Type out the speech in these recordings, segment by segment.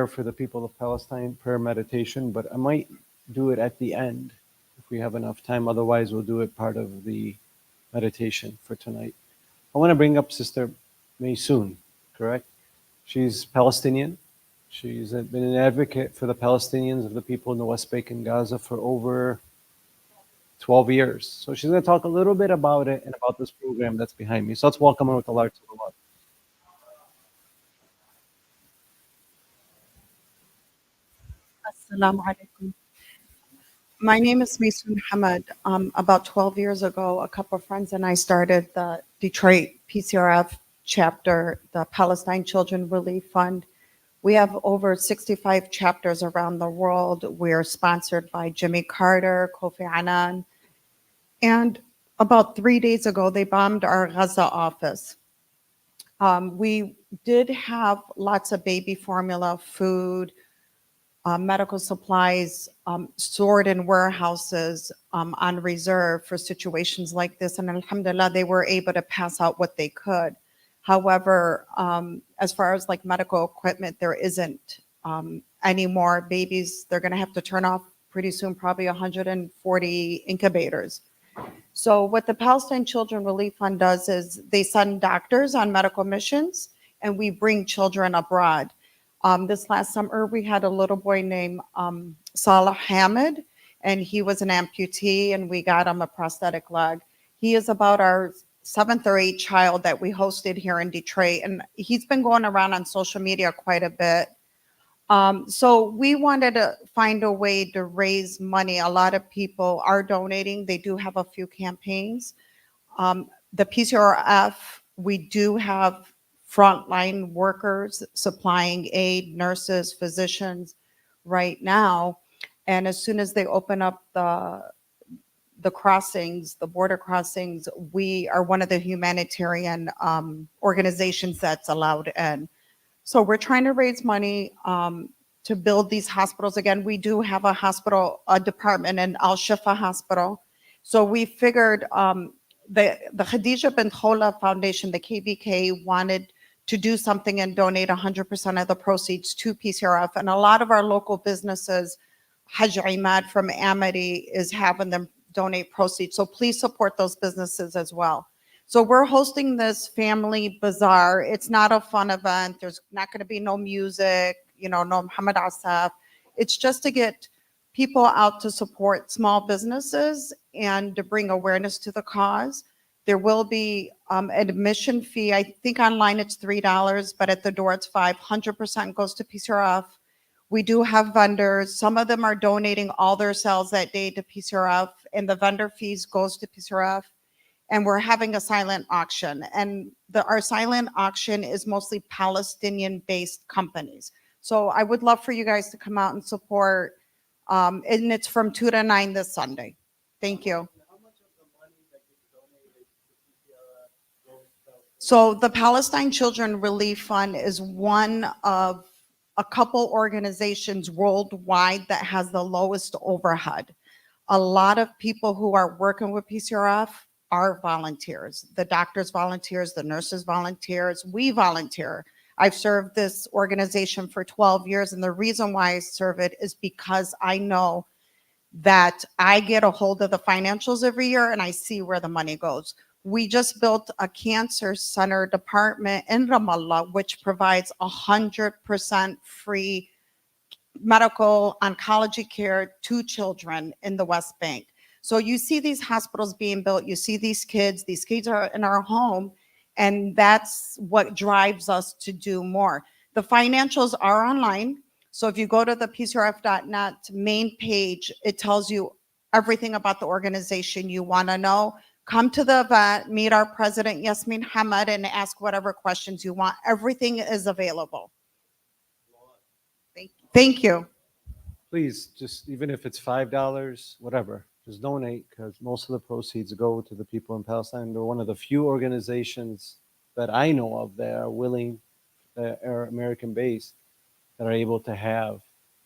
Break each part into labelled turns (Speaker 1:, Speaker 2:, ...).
Speaker 1: prayer for the people of Palestine, prayer meditation, but I might do it at the end if we have enough time. Otherwise, we'll do it part of the meditation for tonight. I want to bring up Sister Maysoon, correct? She's Palestinian. She's been an advocate for the Palestinians of the people in the West Bank and Gaza for over 12 years. So she's going to talk a little bit about it and about this program that's behind me. So let's welcome her with a large salawat.
Speaker 2: Salam Alaykum. My name is Maysoon Hamad. About 12 years ago, a couple of friends and I started the Detroit PCRF chapter, the Palestine Children Relief Fund. We have over 65 chapters around the world. We're sponsored by Jimmy Carter, Kofi Annan. And about 3 days ago, they bombed our Gaza office. We did have lots of baby formula, food, medical supplies stored in warehouses on reserve for situations like this. And alhamdulillah, they were able to pass out what they could. However, as far as like medical equipment, there isn't any more babies. They're gonna have to turn off pretty soon, probably 140 incubators. So what the Palestine Children Relief Fund does is they send doctors on medical missions and we bring children abroad. This last summer, we had a little boy named Salah Hamid, and he was an amputee, and we got him a prosthetic leg. He is about our 7th or 8th child that we hosted here in Detroit, and he's been going around on social media quite a bit. So we wanted to find a way to raise money. A lot of people are donating. They do have a few campaigns. The PCRF, we do have frontline workers supplying aid, nurses, physicians right now. And as soon as they open up the crossings, the border crossings, we are one of the humanitarian organizations that's allowed in. So we're trying to raise money to build these hospitals. Again, we do have a hospital, a department in Al-Shifa Hospital. So we figured the Khadija bint Khola Foundation, the KBK, wanted to do something and donate 100% of the proceeds to PCRF. And a lot of our local businesses, Hajj Imad from Amity is having them donate proceeds. So please support those businesses as well. So we're hosting this family bazaar. It's not a fun event. There's not going to be no music, no Muhammad Asaf. It's just to get people out to support small businesses and to bring awareness to the cause. There will be an admission fee. I think online it's $3, but at the door it's $5. 100% goes to PCRF. We do have vendors. Some of them are donating all their sales that day to PCRF, and the vendor fees goes to PCRF. And we're having a silent auction. And our silent auction is mostly Palestinian-based companies. So I would love for you guys to come out and support. And it's from 2 to 9 this Sunday. Thank you. So the Palestine Children Relief Fund is one of a couple organizations worldwide that has the lowest overhead. A lot of people who are working with PCRF are volunteers. The doctors volunteers, the nurses volunteers, we volunteer. I've served this organization for 12 years, and the reason why I serve it is because I know that I get a hold of the financials every year and I see where the money goes. We just built a cancer center department in Ramallah, which provides 100% free medical oncology care to children in the West Bank. So you see these hospitals being built, you see these kids are in our home, and that's what drives us to do more. The financials are online. So if you go to the PCRF.net main page, it tells you everything about the organization you want to know. Come to the event, meet our president, Yasmin Hamad, and ask whatever questions you want. Everything is available. Thank you.
Speaker 1: Please, just even if it's $5, whatever, just donate, because most of the proceeds go to the people in Palestine. They're one of the few organizations that I know of that are willing, that are American-based, that are able to have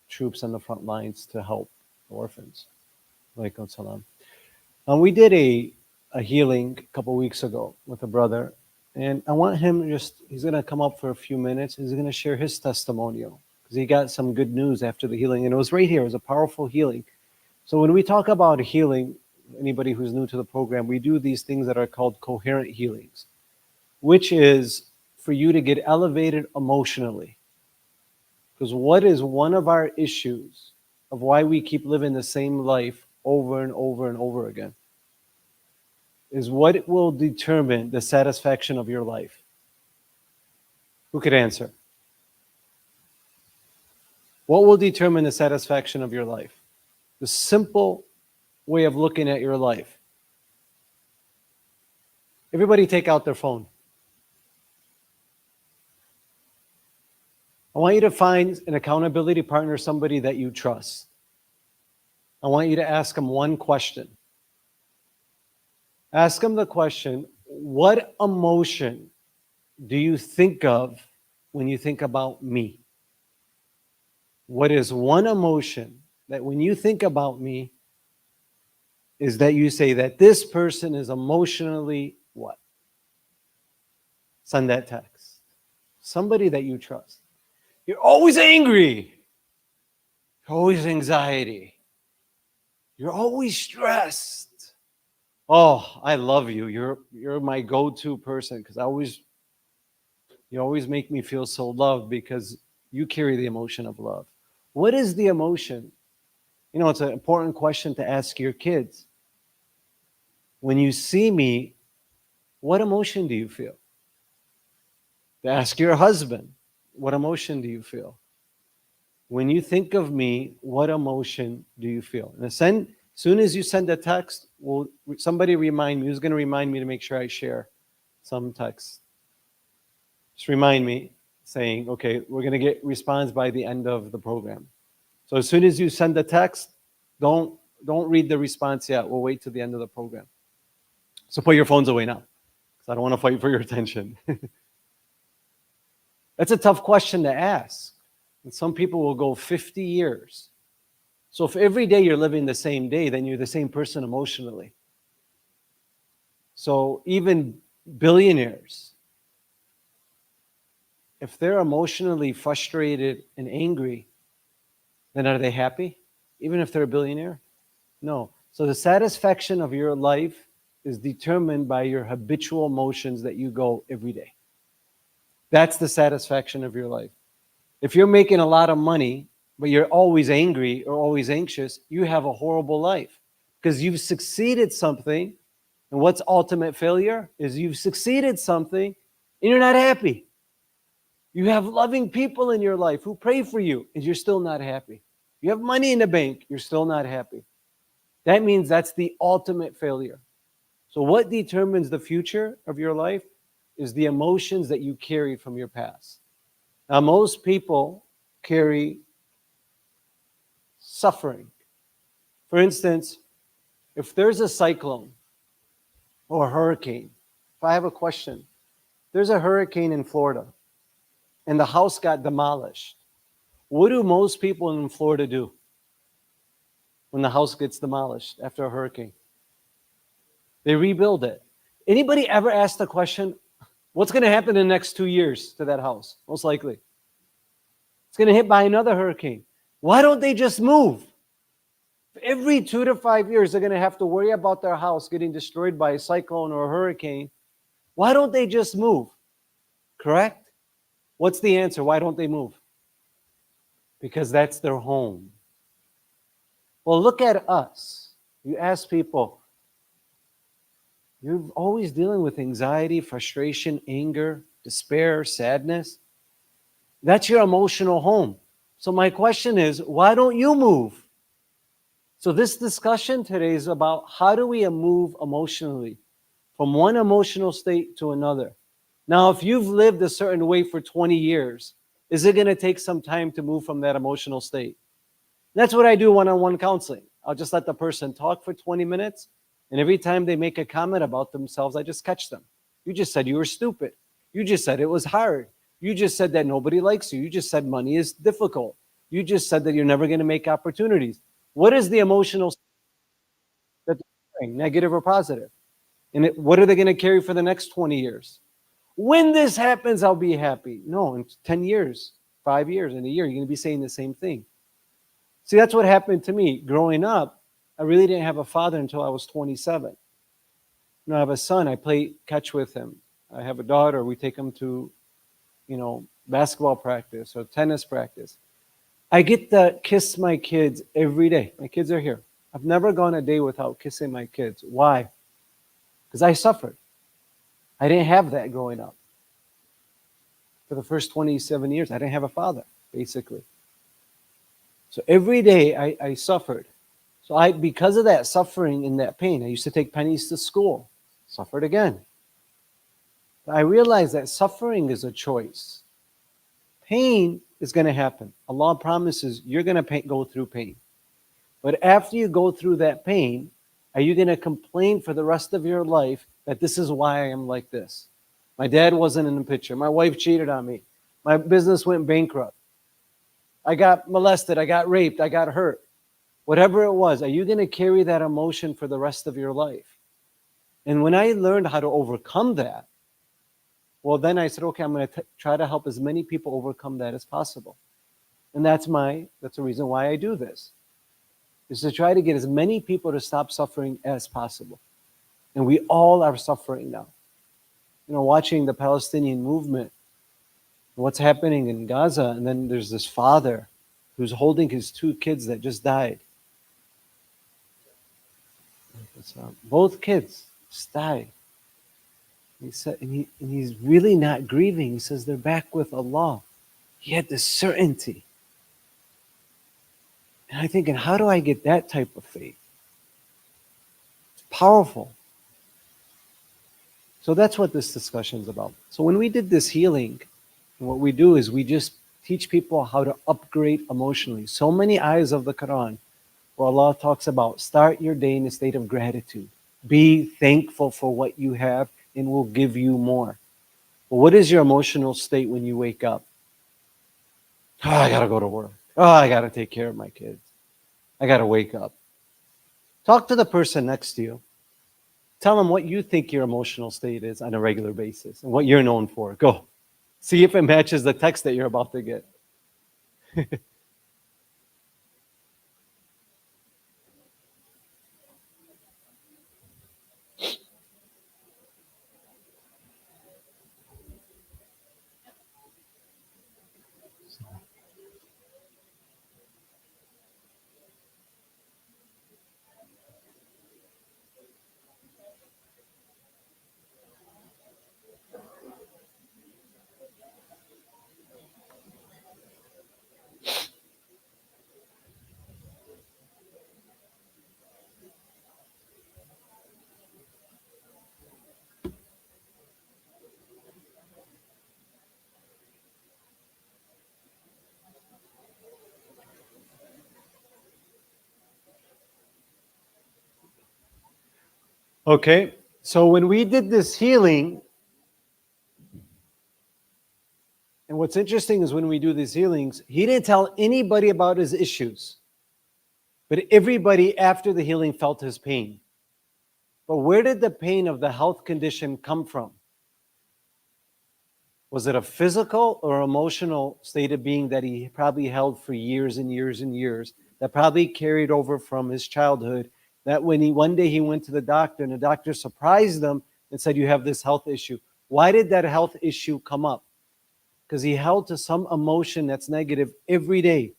Speaker 1: troops on the front lines to help orphans. Alaykum salam. We did a healing a couple weeks ago with a brother, and I want him he's going to come up for a few minutes. He's going to share his testimonial, because he got some good news after the healing, and it was right here. It was a powerful healing. So when we talk about healing, anybody who's new to the program, we do these things that are called coherent healings, which is for you to get elevated emotionally. Because what is one of our issues of why we keep living the same life over and over and over again is what will determine the satisfaction of your life. Who could answer? What will determine the satisfaction of your life? The simple way of looking at your life. Everybody take out their phone. I want you to find an accountability partner, somebody that you trust. I want you to ask them one question. Ask them the question, what emotion do you think of when you think about me? What is one emotion that when you think about me is that you say that this person is emotionally what? Send that text. Somebody that you trust. You're always angry. You're always anxiety. You're always stressed. Oh, I love you. You're my go-to person because you always make me feel so loved because you carry the emotion of love. What is the emotion? You know, it's an important question to ask your kids. When you see me, what emotion do you feel? To ask your husband, what emotion do you feel? When you think of me, what emotion do you feel? And as soon as you send a text, somebody remind me. Who's going to remind me to make sure I share some text? Just remind me, saying, okay, we're going to get response by the end of the program. So as soon as you send the text, don't read the response yet. We'll wait till the end of the program. So put your phones away now, because I don't want to fight for your attention. That's a tough question to ask. And some people will go 50 years. So if every day you're living the same day, then you're the same person emotionally. So even billionaires, if they're emotionally frustrated and angry, then are they happy? Even if they're a billionaire? No. So the satisfaction of your life is determined by your habitual emotions that you go every day. That's the satisfaction of your life. If you're making a lot of money, but you're always angry or always anxious, you have a horrible life because you've succeeded something. And what's ultimate failure is you've succeeded something and you're not happy. You have loving people in your life who pray for you and you're still not happy. You have money in the bank, you're still not happy. That means that's the ultimate failure. So what determines the future of your life is the emotions that you carry from your past. Now, most people carry suffering. For instance, if there's a cyclone or a hurricane, if I have a question, there's a hurricane in Florida and the house got demolished. What do most people in Florida do when the house gets demolished after a hurricane? They rebuild it. Anybody ever asked the question, what's going to happen in the next 2 years to that house? Most likely. It's going to hit by another hurricane. Why don't they just move? Every 2 to 5 years, they're going to have to worry about their house getting destroyed by a cyclone or a hurricane. Why don't they just move? Correct? What's the answer? Why don't they move? Because that's their home. Well, look at us. You ask people, you're always dealing with anxiety, frustration, anger, despair, sadness. That's your emotional home. So my question is, why don't you move? So this discussion today is about how do we move emotionally from one emotional state to another. Now, if you've lived a certain way for 20 years, is it going to take some time to move from that emotional state? That's what I do one-on-one counseling. I'll just let the person talk for 20 minutes, and every time they make a comment about themselves, I just catch them. You just said you were stupid. You just said it was hard. You just said that nobody likes you. You just said money is difficult. You just said that you're never going to make opportunities. What is the emotional state that they're carrying, negative or positive? And what are they going to carry for the next 20 years? When this happens, I'll be happy. No, in 10 years, 5 years, in a year, you're going to be saying the same thing. See, that's what happened to me. Growing up, I really didn't have a father until I was 27. I have a son. I play catch with him. I have a daughter. We take him to, basketball practice or tennis practice. I get to kiss my kids every day. My kids are here. I've never gone a day without kissing my kids. Why? Because I suffered. I didn't have that growing up. For the first 27 years, I didn't have a father, basically. So every day I suffered. So because of that suffering and that pain, I used to take pennies to school. Suffered again. But I realized that suffering is a choice. Pain is going to happen. Allah promises you're going to go through pain. But after you go through that pain, are you going to complain for the rest of your life that this is why I am like this? My dad wasn't in the picture. My wife cheated on me. My business went bankrupt. I got molested. I got raped. I got hurt. Whatever it was, are you going to carry that emotion for the rest of your life? And when I learned how to overcome that, well, then I said, okay, I'm going to try to help as many people overcome that as possible. And that's the reason why I do this, is to try to get as many people to stop suffering as possible. And we all are suffering now. Watching the Palestinian movement, what's happening in Gaza, and then there's this father who's holding his 2 kids that just died. Both kids just died. He said, and he's really not grieving. He says they're back with Allah. He had this certainty. And I'm thinking, how do I get that type of faith? It's powerful. So that's what this discussion is about. So when we did this healing, what we do is we just teach people how to upgrade emotionally. So many ayahs of the Quran where Allah talks about start your day in a state of gratitude. Be thankful for what you have and we'll give you more. Well, what is your emotional state when you wake up? Oh, I got to go to work. Oh, I got to take care of my kids. I got to wake up. Talk to the person next to you. Tell them what you think your emotional state is on a regular basis and what you're known for. Go. See if it matches the text that you're about to get. Okay, so when we did this healing, and what's interesting is when we do these healings, he didn't tell anybody about his issues, but everybody after the healing felt his pain. But where did the pain of the health condition come from? Was it a physical or emotional state of being that he probably held for years and years and years, that probably carried over from his childhood, that when one day he went to the doctor and the doctor surprised him and said, you have this health issue. Why did that health issue come up? Because he held to some emotion that's negative every day.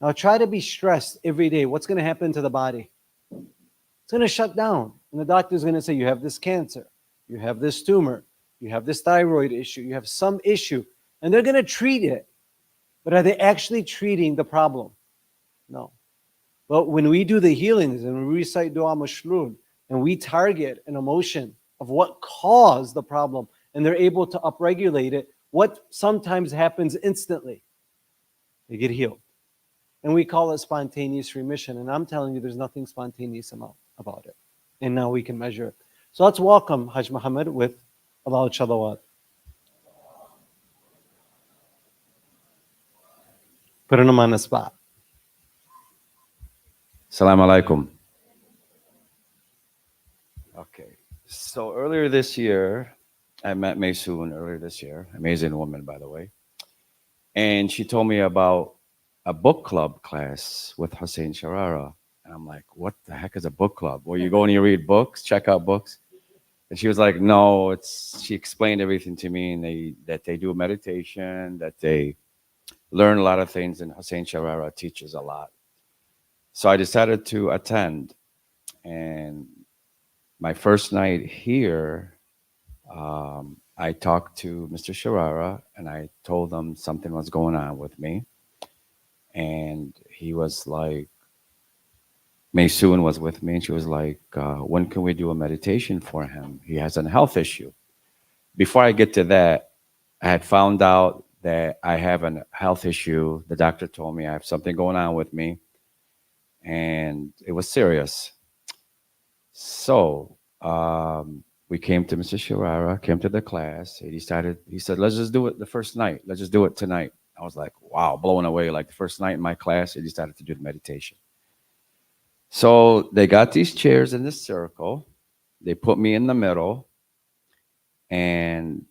Speaker 1: Now try to be stressed every day. What's going to happen to the body? It's going to shut down. And the doctor's going to say, you have this cancer, you have this tumor, you have this thyroid issue, you have some issue. And they're going to treat it. But are they actually treating the problem? No. But when we do the healings and we recite dua mashrun and we target an emotion of what caused the problem and they're able to upregulate it, what sometimes happens instantly? They get healed. And we call it spontaneous remission. And I'm telling you, there's nothing spontaneous about it. And now we can measure it. So let's welcome Hajj Muhammad with Allahu Shalawat. Put him on the spot.
Speaker 3: Salam Alaykum. Okay, so earlier this year, I met Maysoon earlier this year. Amazing woman, by the way. And she told me about a book club class with Hussein Charara. And I'm like, what the heck is a book club? Well, you go and you read books, check out books. And she was like, no, she explained everything to me, and that they do a meditation, that they learn a lot of things, and Hussein Charara teaches a lot. So I decided to attend. And my first night here, I talked to Mr. Charara and I told him something was going on with me. And he was like, Maysoon was with me, and she was like, when can we do a meditation for him? He has a health issue. Before I get to that, I had found out that I have a health issue. The doctor told me I have something going on with me, and it was serious. So we came to Mr. Shirara, came to the class. He said, let's just do it the first night. Let's just do it tonight. I was like, wow, blown away. Like the first night in my class, he decided to do the meditation. So they got these chairs in this circle. They put me in the middle, and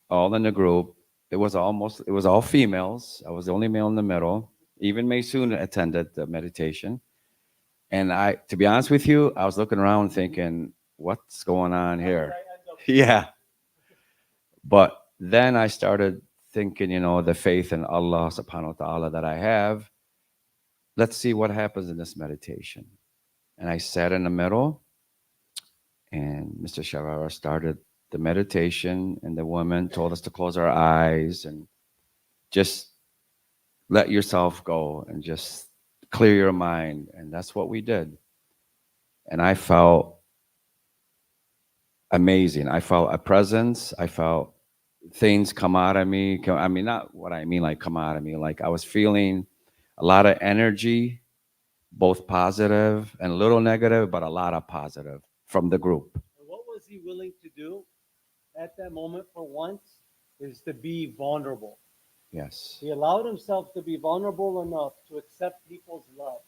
Speaker 3: all in the group, it was all females. I was the only male in the middle. Even Maysoon attended the meditation. And to be honest with you, I was looking around thinking, what's going on here? Yeah. But then I started thinking, the faith in Allah subhanahu wa ta'ala that I have. Let's see what happens in this meditation. And I sat in the middle, and Mr. Sharara started the meditation, and the woman told us to close our eyes and just let yourself go and just clear your mind. And that's what we did. And I felt amazing. I felt a presence. I felt things come out of me. I mean, not what I mean like come out of me. Like I was feeling a lot of energy, both positive and a little negative, but a lot of positive from the group.
Speaker 1: And what was he willing to do at that moment for once is to be vulnerable.
Speaker 3: Yes.
Speaker 1: He allowed himself to be vulnerable enough to accept people's love.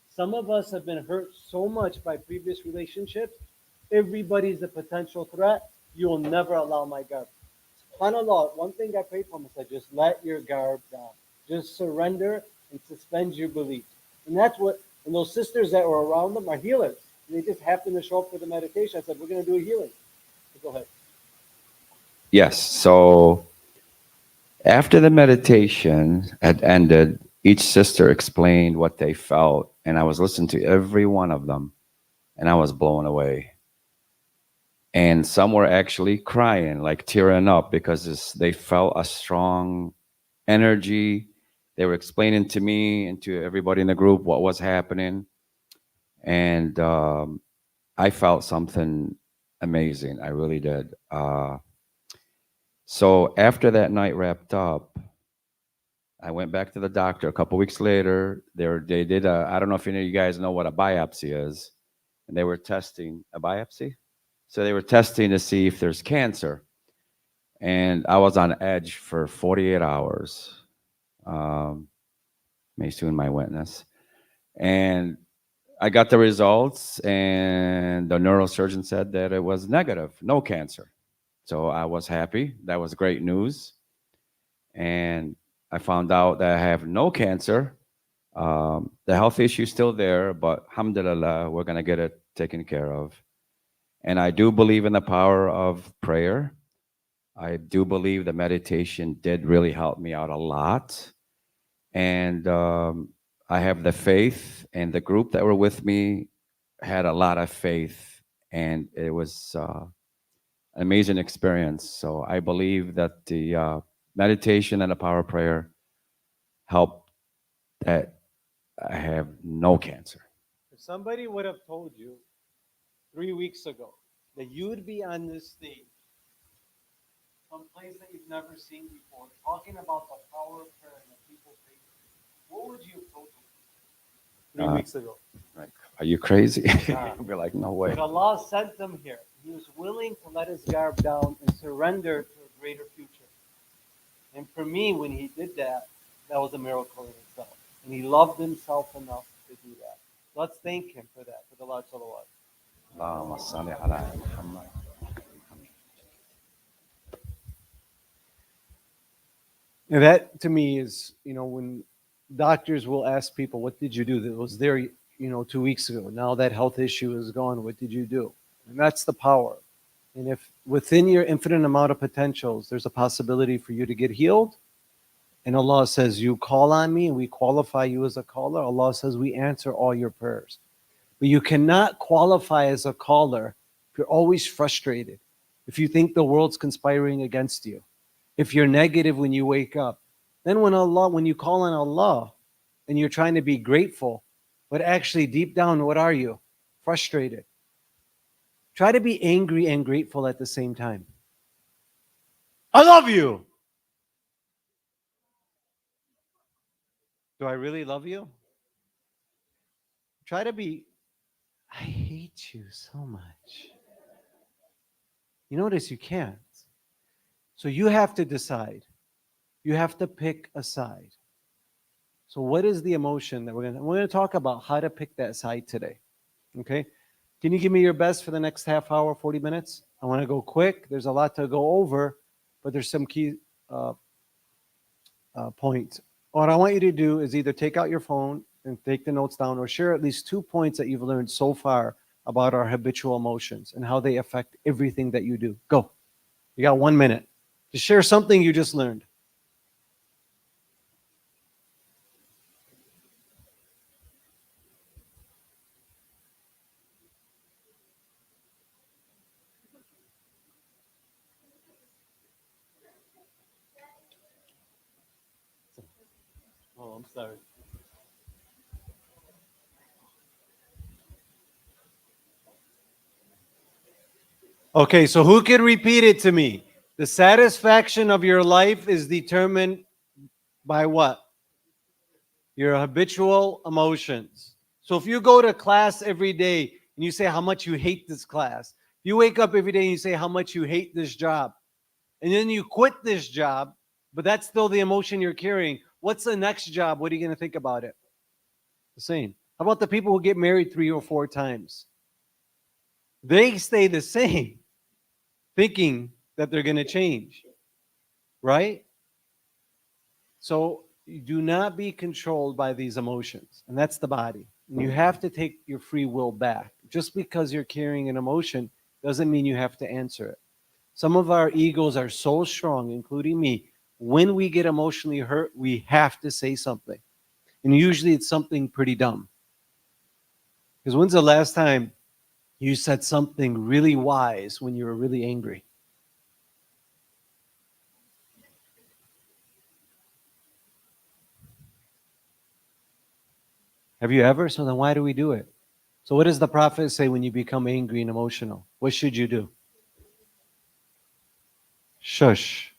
Speaker 1: Some of us have been hurt so much by previous relationships. Everybody's a potential threat. You will never allow my guard. SubhanAllah, one thing I prayed for him is that just let your guard down. Just surrender and suspend your belief. And that's what, and those sisters that were around them are healers. And they just happened to show up for the meditation. I said, we're going to do a healing. So go ahead.
Speaker 3: Yes. So after the meditation had ended, each sister explained what they felt, and I was listening to every one of them, and I was blown away. And some were actually crying, like tearing up, because they felt a strong energy. They were explaining to me and to everybody in the group what was happening, and I felt something amazing. I really did. So after that night wrapped up, I went back to the doctor a couple weeks later. They did I don't know if any of you guys know what a biopsy is, and they were testing a biopsy. So they were testing to see if there's cancer, and I was on edge for 48 hours. Maysoon, my witness, and I got the results, and the neurosurgeon said that it was negative, no cancer. So I was happy. That was great news. And I found out that I have no cancer. The health issue is still there, but alhamdulillah, we're going to get it taken care of. And I do believe in the power of prayer. I do believe the meditation did really help me out a lot. And I have the faith, and the group that were with me had a lot of faith, and it was an amazing experience. So I believe that the meditation and the power of prayer helped that I have no cancer.
Speaker 1: If somebody would have told you 3 weeks ago that you would be on this stage, some place that you've never seen before, talking about the power of prayer and the people's faith, what would you have told them 3 weeks ago?
Speaker 3: Like, are you crazy?
Speaker 1: Nah.
Speaker 3: We're like, no way.
Speaker 1: But Allah sent them here. He was willing to let his guard down and surrender to a greater future. And for me, when he did that, that was a miracle in itself. And he loved himself enough to do that. Let's thank him for that, for the Lord Salawat.
Speaker 3: Allahumma salli ala Muhammad.
Speaker 1: And that to me is, when doctors will ask people, what did you do? That was there, 2 weeks ago. Now that health issue is gone. What did you do? And that's the power. And if within your infinite amount of potentials, there's a possibility for you to get healed, and Allah says, you call on me and we qualify you as a caller, Allah says we answer all your prayers. But you cannot qualify as a caller if you're always frustrated, if you think the world's conspiring against you, if you're negative when you wake up. Then when you call on Allah and you're trying to be grateful, but actually deep down, what are you? Frustrated. Try to be angry and grateful at the same time. I love you. Do I really love you? Try to be, I hate you so much. You notice you can't. So you have to decide. You have to pick a side. So what is the emotion that we're going to talk about how to pick that side today. Okay? Can you give me your best for the next half hour, 40 minutes? I want to go quick. There's a lot to go over, but there's some key points. What I want you to do is either take out your phone and take the notes down, or share at least 2 points that you've learned so far about our habitual emotions and how they affect everything that you do. Go. You got 1 minute. Just share something you just learned. Oh, I'm sorry. Okay, so who can repeat it to me? The satisfaction of your life is determined by what? Your habitual emotions. So if you go to class every day and you say how much you hate this class, you wake up every day and you say how much you hate this job, and then you quit this job, but that's still the emotion you're carrying. What's the next job? What are you going to think about it? The same. How about the people who get married 3 or 4 times? They stay the same, thinking that they're going to change, right? So you do not be controlled by these emotions, and that's the body. And you have to take your free will back. Just because you're carrying an emotion doesn't mean you have to answer it. Some of our egos are so strong, including me. When we get emotionally hurt, we have to say something. And usually it's something pretty dumb. Because when's the last time you said something really wise when you were really angry? Have you ever? So then why do we do it? So what does the Prophet say when you become angry and emotional? What should you do? Shush.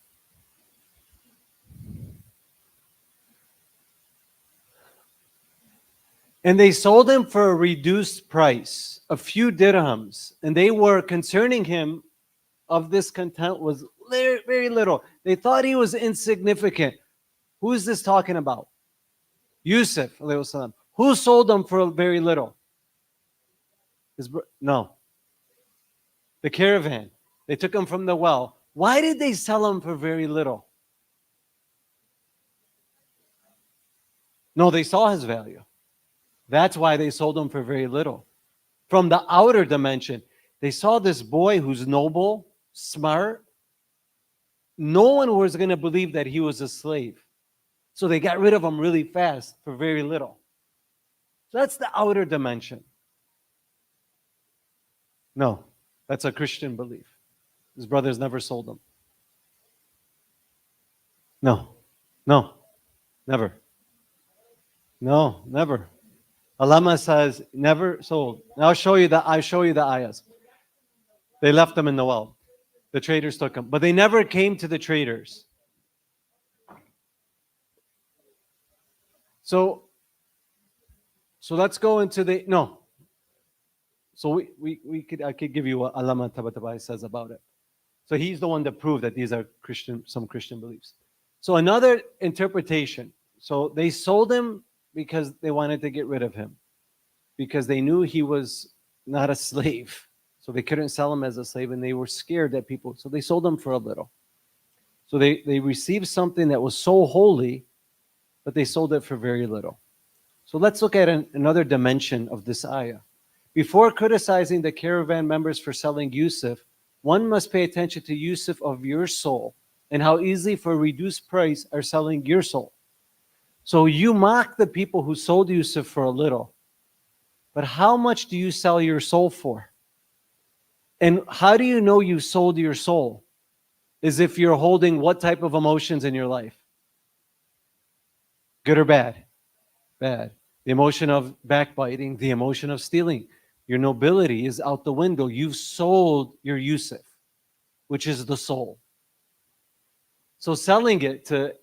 Speaker 1: And they sold him for a reduced price, a few dirhams. And they were concerning him of this content was very little. They thought he was insignificant. Who is this talking about? Yousef Wasam. Who sold him for very little? No. The caravan. They took him from the well. Why did they sell him for very little? No, they saw his value. That's why they sold him for very little. From the outer dimension, they saw this boy who's noble, smart. No one was going to believe that he was a slave. So they got rid of him really fast for very little. So that's the outer dimension. No, that's a Christian belief. His brothers never sold him. No, never. No, never. Alama says never sold. And I'll show you the ayahs. They left them in the well. The traders took them, but they never came to the traders. So let's go into the no. So I could give you what Alama Tabatabai says about it. So he's the one that proved that these are some Christian beliefs. So another interpretation. So they sold him because they wanted to get rid of him, because they knew he was not a slave. So they couldn't sell him as a slave, and they were scared that people, so they sold him for a little. So they received something that was so holy, but they sold it for very little. So let's look at another dimension of this ayah. Before criticizing the caravan members for selling Yousef, one must pay attention to Yousef of your soul and how easily for a reduced price are selling your soul. So you mock the people who sold Yousef for a little, but how much do you sell your soul for? And how do you know you sold your soul? Is if you're holding what type of emotions in your life? Good or bad? Bad. The emotion of backbiting, the emotion of stealing. Your nobility is out the window. You've sold your Yousef, which is the soul. So selling it to,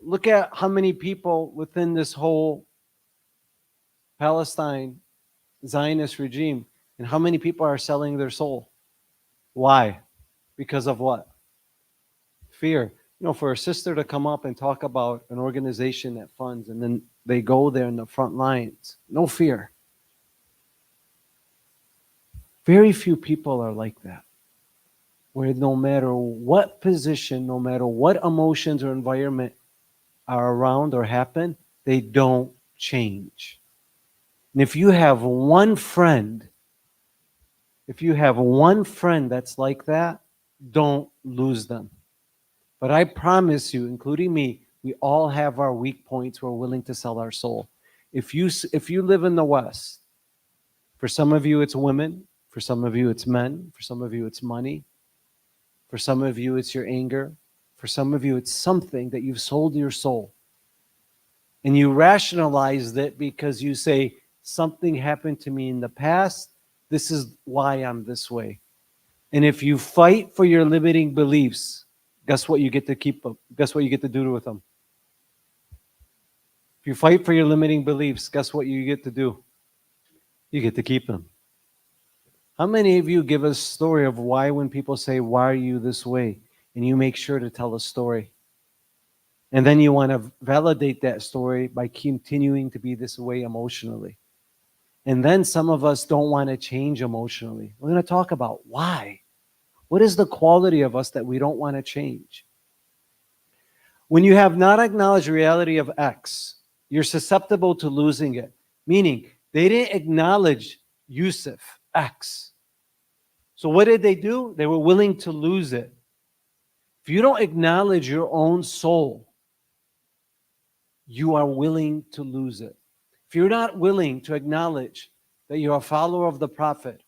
Speaker 1: look at how many people within this whole Palestine Zionist regime and how many people are selling their soul. Why? Because of what? Fear. For a sister to come up and talk about an organization that funds and then they go there in the front lines, no fear. Very few people are like that, where no matter what position, no matter what emotions or environment are around or happen, they don't change. And if you have one friend that's like that, don't lose them. But I promise you, including me, we all have our weak points. We're willing to sell our soul. If you live in the West, for some of you it's women, for some of you it's men, for some of you it's money, for some of you it's your anger, for some of you it's something that you've sold your soul. And you rationalized it because you say, something happened to me in the past, this is why I'm this way. And if you fight for your limiting beliefs, guess what you get to keep them? Guess what you get to do with them? If you fight for your limiting beliefs, guess what you get to do? You get to keep them. How many of you give a story of why when people say, why are you this way? And you make sure to tell a story. And then you want to validate that story by continuing to be this way emotionally. And then some of us don't want to change emotionally. We're going to talk about why. What is the quality of us that we don't want to change? When you have not acknowledged the reality of X, you're susceptible to losing it. Meaning, they didn't acknowledge Yousef, X. So what did they do? They were willing to lose it. If you don't acknowledge your own soul, you are willing to lose it. If you're not willing to acknowledge that you're a follower of the Prophet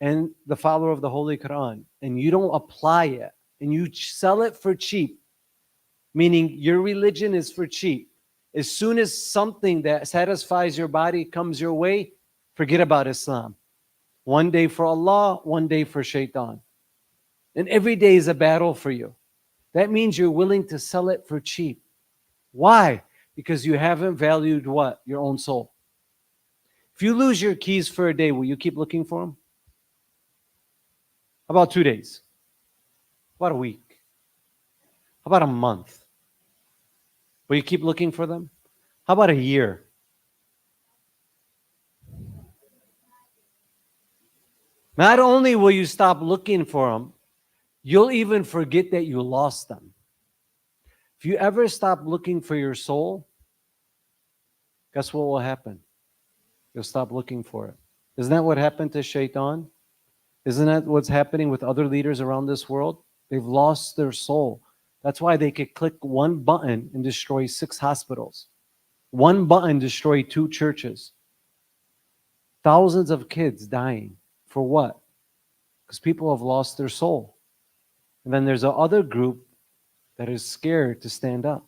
Speaker 1: and the follower of the Holy Quran, and you don't apply it, and you sell it for cheap, meaning your religion is for cheap. As soon as something that satisfies your body comes your way, forget about Islam. One day for Allah, one day for Shaitan. And every day is a battle for you. That means you're willing to sell it for cheap. Why? Because you haven't valued what? Your own soul. If you lose your keys for a day, will you keep looking for them? How about 2 days? How about a week? How about a month? Will you keep looking for them? How about a year? Not only will you stop looking for them, you'll even forget that you lost them. If you ever stop looking for your soul, guess what will happen? You'll stop looking for it. Isn't that what happened to Shaitan? Isn't that what's happening with other leaders around this world? They've lost their soul. That's why they could click one button and destroy 6 hospitals. One button destroy 2 churches. Thousands of kids dying. For what? Because people have lost their soul. And then there's another group that is scared to stand up.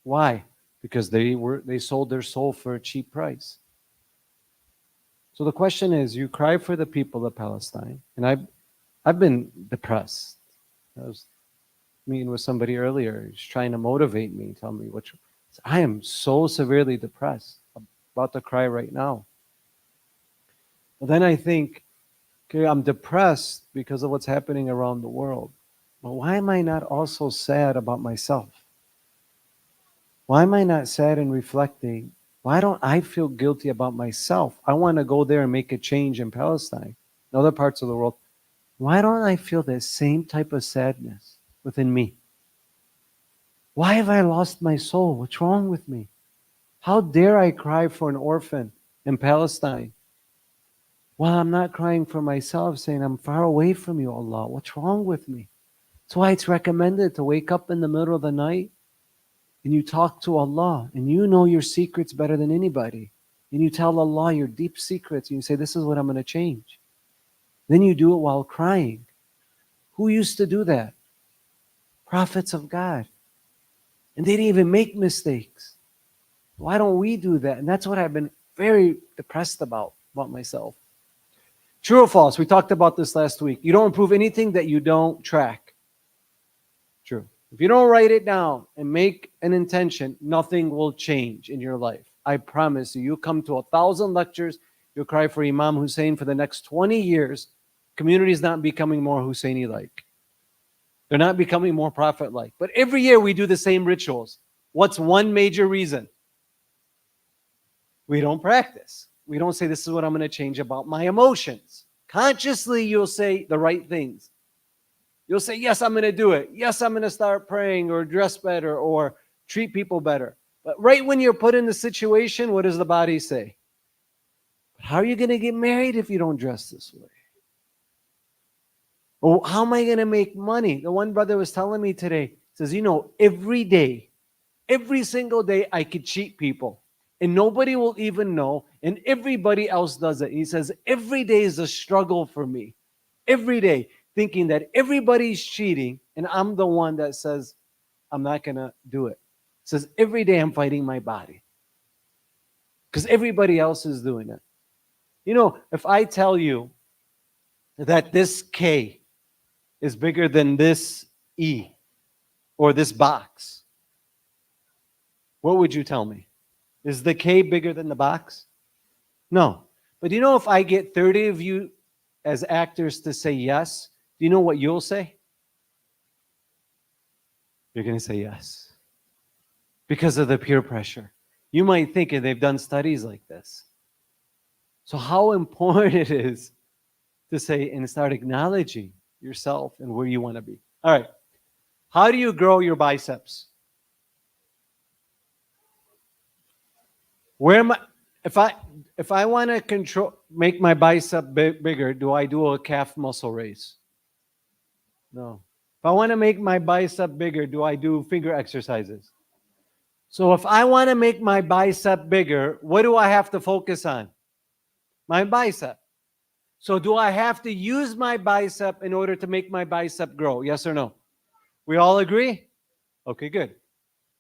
Speaker 1: Why? Because they sold their soul for a cheap price. So the question is, you cry for the people of Palestine, and I've been depressed. I was meeting with somebody earlier, he's trying to motivate me, tell me I am so severely depressed. I'm about to cry right now. But then I think, okay, I'm depressed because of what's happening around the world. But why am I not also sad about myself? Why am I not sad and reflecting? Why don't I feel guilty about myself? I want to go there and make a change in Palestine, in other parts of the world. Why don't I feel that same type of sadness within me? Why have I lost my soul? What's wrong with me? How dare I cry for an orphan in Palestine while I'm not crying for myself, saying, I'm far away from you, Allah. What's wrong with me? That's why it's recommended to wake up in the middle of the night and you talk to Allah and you know your secrets better than anybody. And you tell Allah your deep secrets and you say, this is what I'm going to change. Then you do it while crying. Who used to do that? Prophets of God. And they didn't even make mistakes. Why don't we do that? And that's what I've been very depressed about myself. True or false? We talked about this last week. You don't improve anything that you don't track. True. If you don't write it down and make an intention, nothing will change in your life. I promise you. You come to 1,000 lectures, you'll cry for Imam Hussein for the next 20 years. Community is not becoming more Husseini-like. They're not becoming more prophet-like. But every year we do the same rituals. What's one major reason? We don't practice. We don't say, this is what I'm going to change about my emotions. Consciously, you'll say the right things. You'll say, yes, I'm going to do it. Yes, I'm going to start praying or dress better or treat people better. But right when you're put in the situation, what does the body say? How are you going to get married if you don't dress this way? Or how am I going to make money? The one brother was telling me today, says, every day, every single day, I could cheat people. And nobody will even know, and everybody else does it. He says, every day is a struggle for me. Every day, thinking that everybody's cheating, and I'm the one that says, I'm not going to do it. He says, every day I'm fighting my body. Because everybody else is doing it. If I tell you that this K is bigger than this E, or this box, what would you tell me? Is the K bigger than the box? No. But if I get 30 of you as actors to say yes, do you know what you'll say? You're going to say yes. Because of the peer pressure. You might think, and they've done studies like this. So how important it is to say and start acknowledging yourself and where you want to be. All right. How do you grow your biceps? Where am I? If I want to make my bicep bigger, do I do a calf muscle raise? No. If I want to make my bicep bigger, do I do finger exercises? So if I want to make my bicep bigger, what do I have to focus on? My bicep. So do I have to use my bicep in order to make my bicep grow? Yes or no? We all agree? Okay, good.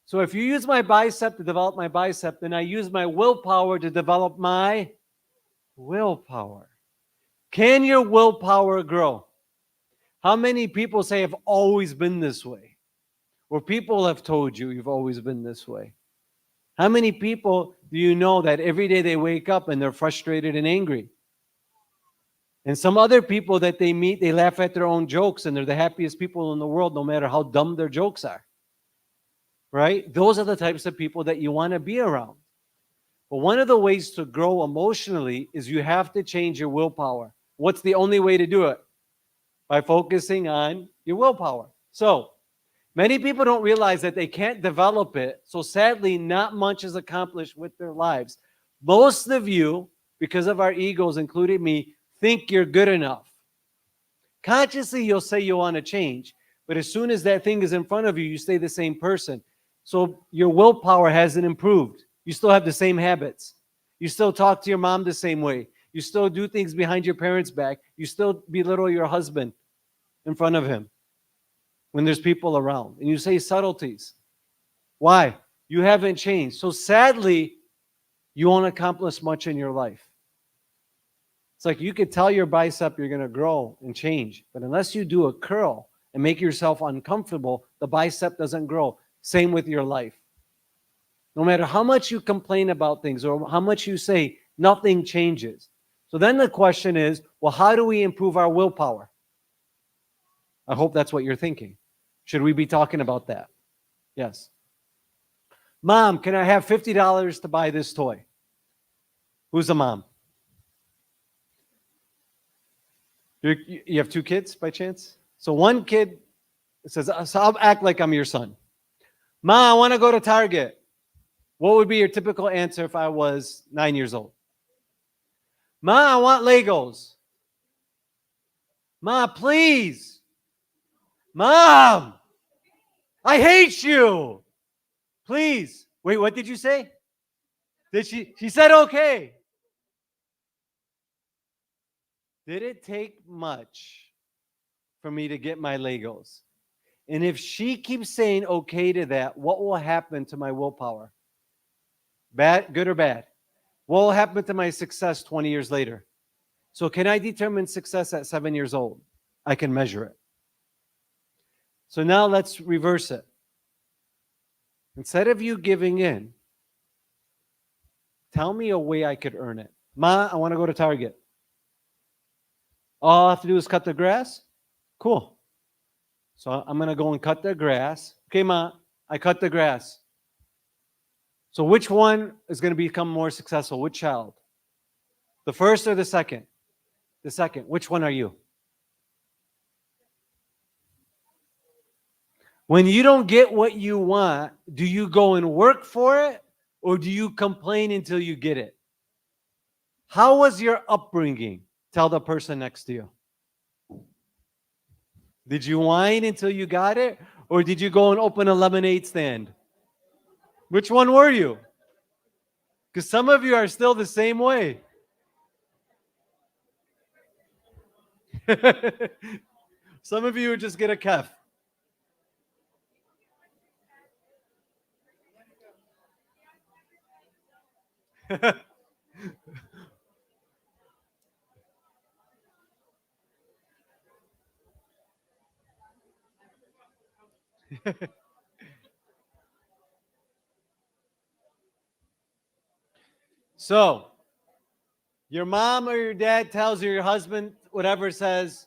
Speaker 1: So if you use my bicep to develop my bicep, then I use my willpower to develop my willpower. Can your willpower grow? How many people say, I've always been this way? Or people have told you you've always been this way? How many people do you know that every day they wake up and they're frustrated and angry? And some other people that they meet, they laugh at their own jokes and they're the happiest people in the world, no matter how dumb their jokes are. Right? Those are the types of people that you want to be around. But one of the ways to grow emotionally is you have to change your willpower. What's the only way to do it? By focusing on your willpower. So, many people don't realize that they can't develop it. So sadly, not much is accomplished with their lives. Most of you, because of our egos, including me, think you're good enough. Consciously, you'll say you want to change. But as soon as that thing is in front of you, you stay the same person. So your willpower hasn't improved. You still have the same habits. You still talk to your mom the same way. You still do things behind your parents' back. You still belittle your husband in front of him when there's people around. And you say subtleties. Why? You haven't changed. So sadly, you won't accomplish much in your life. It's like you could tell your bicep you're going to grow and change. But unless you do a curl and make yourself uncomfortable, the bicep doesn't grow. Same with your life. No matter how much you complain about things or how much you say, nothing changes. So then the question is, well, how do we improve our willpower? I hope that's what you're thinking. Should we be talking about that? Yes. Mom, can I have $50 to buy this toy? Who's a mom? You have two kids by chance? So one kid says, so I'll act like I'm your son. Ma, I want to go to Target. What would be your typical answer if I was 9 years old? Ma, I want Legos. Ma, please. Mom, I hate you. Please. Wait, what did you say? She said okay. Did it take much for me to get my Legos? And if she keeps saying okay to that, what will happen to my willpower? Bad, good or bad? What will happen to my success 20 years later? So can I determine success at 7 years old? I can measure it. So now let's reverse it. Instead of you giving in, tell me a way I could earn it. Ma, I want to go to Target. All I have to do is cut the grass? Cool. So I'm going to go and cut the grass. Okay, Ma, I cut the grass. So which one is going to become more successful? Which child? The first or the second? The second. Which one are you? When you don't get what you want, do you go and work for it or do you complain until you get it? How was your upbringing? Tell the person next to you. Did you whine until you got it or did you go and open a lemonade stand? Which one were you? Because some of you are still the same way. Some of you would just get a kef. So, your mom or your dad tells you, your husband, whatever, says,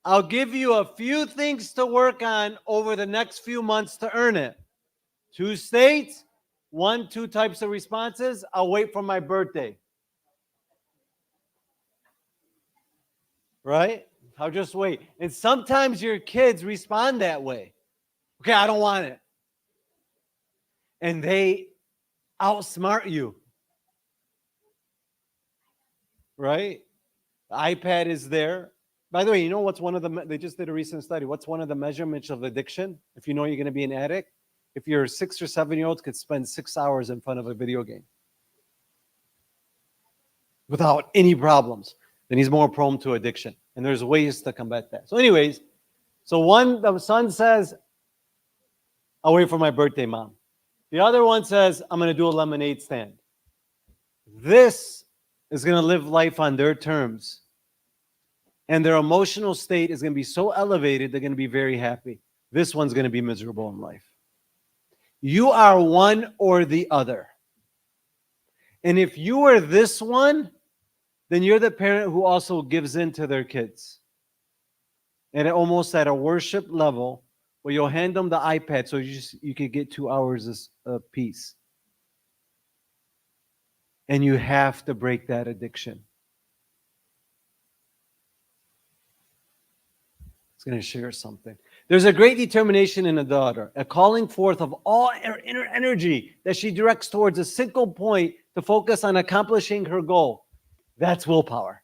Speaker 1: I'll give you a few things to work on over the next few months to earn it. 2 states, 2 types of responses. I'll wait for my birthday. Right? I'll just wait. And sometimes your kids respond that way. Okay, I don't want it. And they outsmart you. Right? The iPad is there. By the way, you know what's one of the, they just did a recent study. What's one of the measurements of addiction? If you know you're going to be an addict, if your 6 or 7 year olds could spend 6 hours in front of a video game without any problems, then he's more prone to addiction. And there's ways to combat that. So anyways, the son says, I'll wait for my birthday, Mom. The other one says, I'm going to do a lemonade stand. This is going to live life on their terms. And their emotional state is going to be so elevated, they're going to be very happy. This one's going to be miserable in life. You are one or the other. And if you are this one, then you're the parent who also gives in to their kids. And almost at a worship level, where you'll hand them the iPad so you could get 2 hours a piece. And you have to break that addiction. It's going to share something. There's a great determination in a daughter, a calling forth of all her inner energy that she directs towards a single point to focus on accomplishing her goal. That's willpower.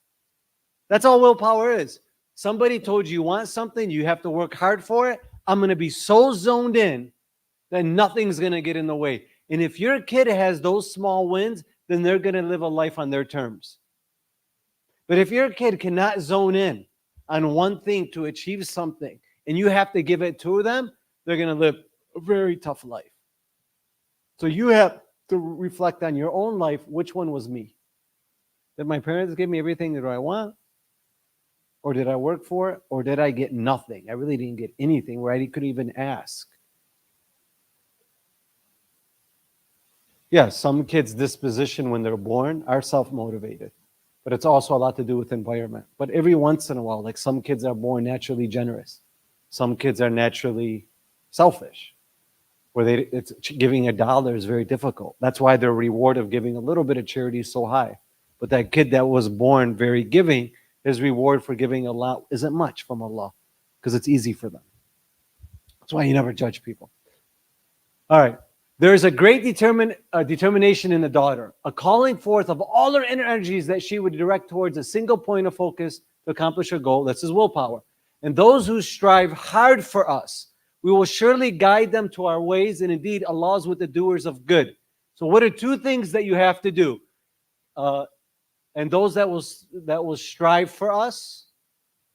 Speaker 1: That's all willpower is. Somebody told you want something, you have to work hard for it. I'm going to be so zoned in that nothing's going to get in the way. And if your kid has those small wins, then they're going to live a life on their terms. But if your kid cannot zone in on one thing to achieve something, and you have to give it to them, they're going to live a very tough life. So you have to reflect on your own life. Which one was me? Did my parents give me everything that I want? Or did I work for it? Or did I get nothing? I really didn't get anything where I couldn't even ask. Yeah, some kids' disposition when they're born are self-motivated. But it's also a lot to do with environment. But every once in a while, like some kids are born naturally generous. Some kids are naturally selfish. Where it's giving $1 is very difficult. That's why the reward of giving a little bit of charity is so high. But that kid that was born very giving, his reward for giving a lot isn't much from Allah because it's easy for them. That's why you never judge people. All right. There is a great determination in the daughter, a calling forth of all her inner energies that she would direct towards a single point of focus to accomplish her goal. This is willpower. And those who strive hard for us, we will surely guide them to our ways. And indeed, Allah is with the doers of good. So what are two things that you have to do? And those that will strive for us.